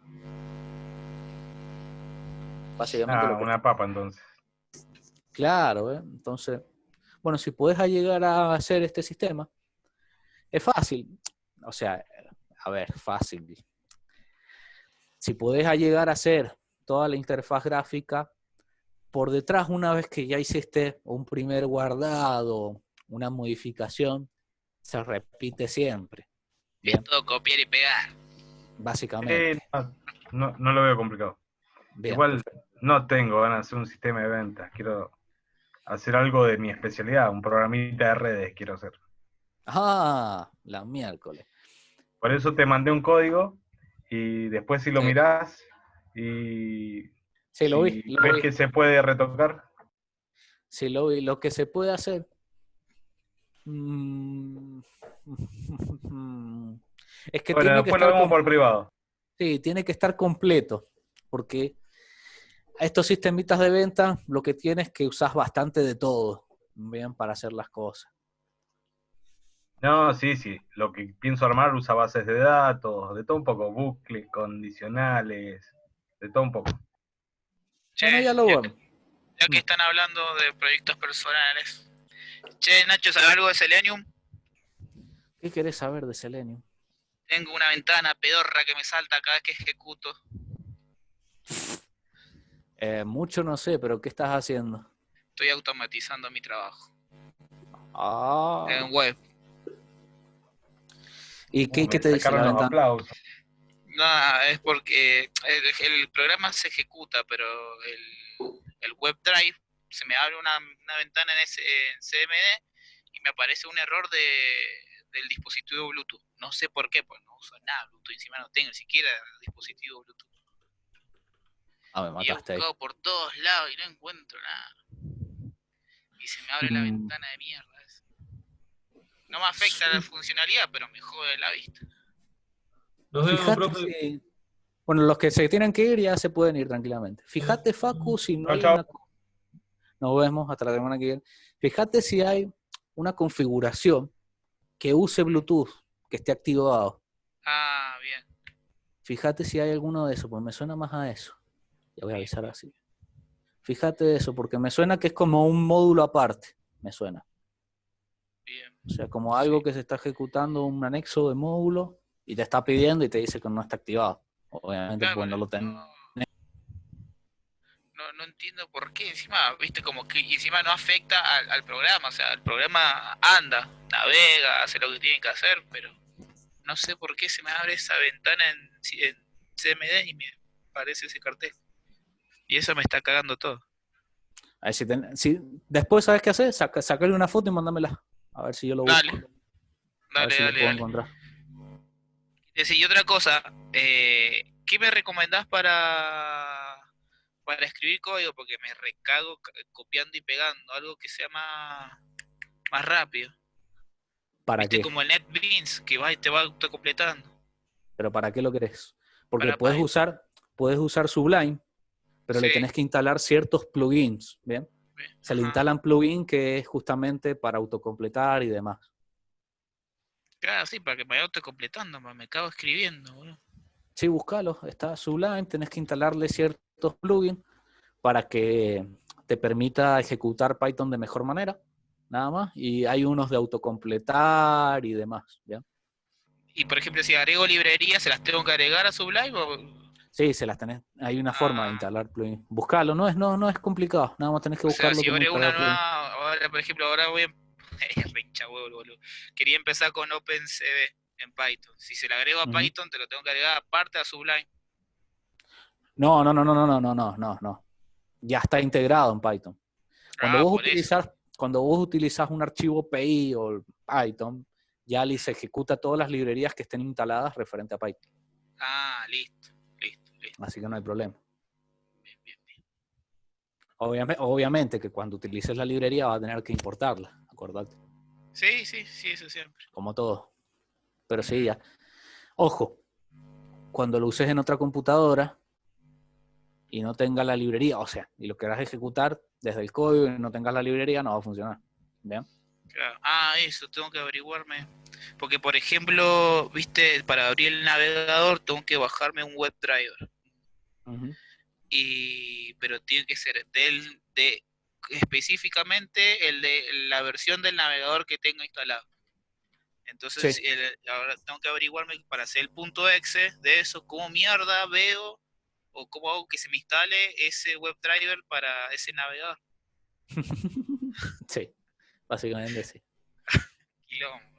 Básicamente lo que Una papa entonces. Claro, ¿eh? Entonces, bueno, si puedes llegar a hacer este sistema, es fácil. O sea, a ver, fácil. Si podés llegar a hacer toda la interfaz gráfica, por detrás, una vez que ya hiciste un primer guardado, una modificación, se repite siempre. Es Bien, todo copiar y pegar. básicamente. No lo veo complicado. Bien, Igual perfecto. no tengo ganas de hacer un sistema de ventas. Quiero hacer algo de mi especialidad, un programita de redes quiero hacer. Ah, la miércoles. Por eso te mandé un código y después si lo Sí, mirás y sí, lo vi, si lo ves vi. que se puede retocar. Sí, lo vi. Lo que se puede hacer. mm, Es que Bueno, tiene que después lo estar vemos por privado. sí, tiene que estar completo, porque a estos sistemitas de venta lo que tienes es que usas bastante de todo, bien, para hacer las cosas. No, sí, sí. Lo que pienso armar usa bases de datos, de todo un poco, bucles, condicionales, de todo un poco. Che, Bueno, ya lo vemos. ya que están hablando de proyectos personales. Che, Nacho, ¿sabes algo de Selenium? ¿Qué querés saber de Selenium? Tengo una ventana pedorra que me salta cada vez que ejecuto. Mucho no sé, pero ¿qué estás haciendo? Estoy automatizando mi trabajo. Ah, En web. ¿y qué Me te dice la sacaron los ventana? aplausos. Nada, es porque el programa se ejecuta, pero el WebDrive se me abre una ventana en CMD y me aparece un error del dispositivo Bluetooth. No sé por qué, pues no uso nada Bluetooth, encima no tengo ni siquiera dispositivo Bluetooth. Ah, me Y he mataste ahí. buscado por todos lados y no encuentro nada. Y se me abre la ventana de mierda esa. No me afecta la funcionalidad, pero me jode la vista. Nos vemos, Fíjate profe. si... Bueno, los que se tienen que ir ya se pueden ir tranquilamente. Fíjate, Facu, si no Chau, hay chau. una... Nos vemos hasta la semana que viene. Fíjate si hay una configuración que use Bluetooth, que esté activado. Ah, bien. Fíjate si hay alguno de esos, pues me suena más a eso. Ya voy a Bien, avisar así. Fíjate eso, porque me suena que es como un módulo aparte. Me suena. bien. O sea, como algo que se está ejecutando un anexo de módulo y te está pidiendo y te dice que no está activado. Obviamente, Claro, pues no lo tenés. no entiendo por qué. Encima, viste, como que y encima no afecta al programa. O sea, el programa anda, navega, hace lo que tiene que hacer, pero no sé por qué se me abre esa ventana en CMD y me aparece ese cartel. Y eso me está cagando todo. A ver si después sabes qué hacer, sacarle una foto y mándamela. A ver si yo lo busco. Dale, A ver dale, si lo dale, puedo dale. encontrar. Y otra cosa, ¿qué me recomendás para escribir código? Porque me recago copiando y pegando, algo que sea más rápido. ¿Para Viste, qué? como el NetBeans, que va y te va autocompletando. ¿Pero para qué lo querés? Porque Para puedes Python. usar Sublime, pero le Sí, tenés que instalar ciertos plugins, ¿bien? Se le ajá. instalan plugins que es justamente para autocompletar y demás. Claro, sí, para que me vaya autocompletando, me cago escribiendo, boludo. Sí, búscalo, está Sublime, tenés que instalarle ciertos plugins para que te permita ejecutar Python de mejor manera, nada más. Y hay unos de autocompletar y demás, ¿ya? Y por ejemplo, si agrego librerías, ¿se las tengo que agregar a Sublime? Sí, se las tenés, hay una forma de Ah, instalar plugins. Buscalo, no es complicado, nada más tenés que o sea, buscarlo si yo como agrego una instalar plugins. nueva, ahora por ejemplo, ahora voy a... Re hincha huevo, boludo. Quería empezar con OpenCV en Python. Si se le agrego a Ujú. Python, te lo tengo que agregar aparte a Sublime. No. Ya está integrado en Python. Ah, por eso. Cuando vos utilizás un archivo PI o Python, ya se ejecuta todas las librerías que estén instaladas referente a Python. Ah, listo. Así que no hay problema. Bien. Obviamente que cuando utilices la librería vas a tener que importarla, acordate, Sí, eso siempre. como todo. Pero sí, ya. Ojo, cuando lo uses en otra computadora y no tenga la librería, o sea, y lo quieras ejecutar desde el código y no tengas la librería, no va a funcionar. ¿Bien? Claro. Ah, eso, tengo que averiguarme. Porque, por ejemplo, viste, para abrir el navegador tengo que bajarme un WebDriver. Uh-huh. Pero tiene que ser específicamente el de la versión del navegador que tengo instalado. Entonces, Sí. ahora tengo que averiguarme para hacer el punto exe de eso, cómo mierda veo o cómo hago que se me instale ese WebDriver para ese navegador. Sí, básicamente sí. Quilombo,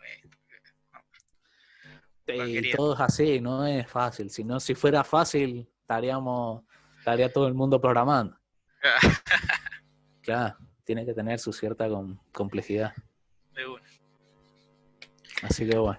Y porquería. todo es así, no es fácil. Si fuera fácil, estaría todo el mundo programando. Claro, tiene que tener su cierta complejidad. De una. Así que bueno.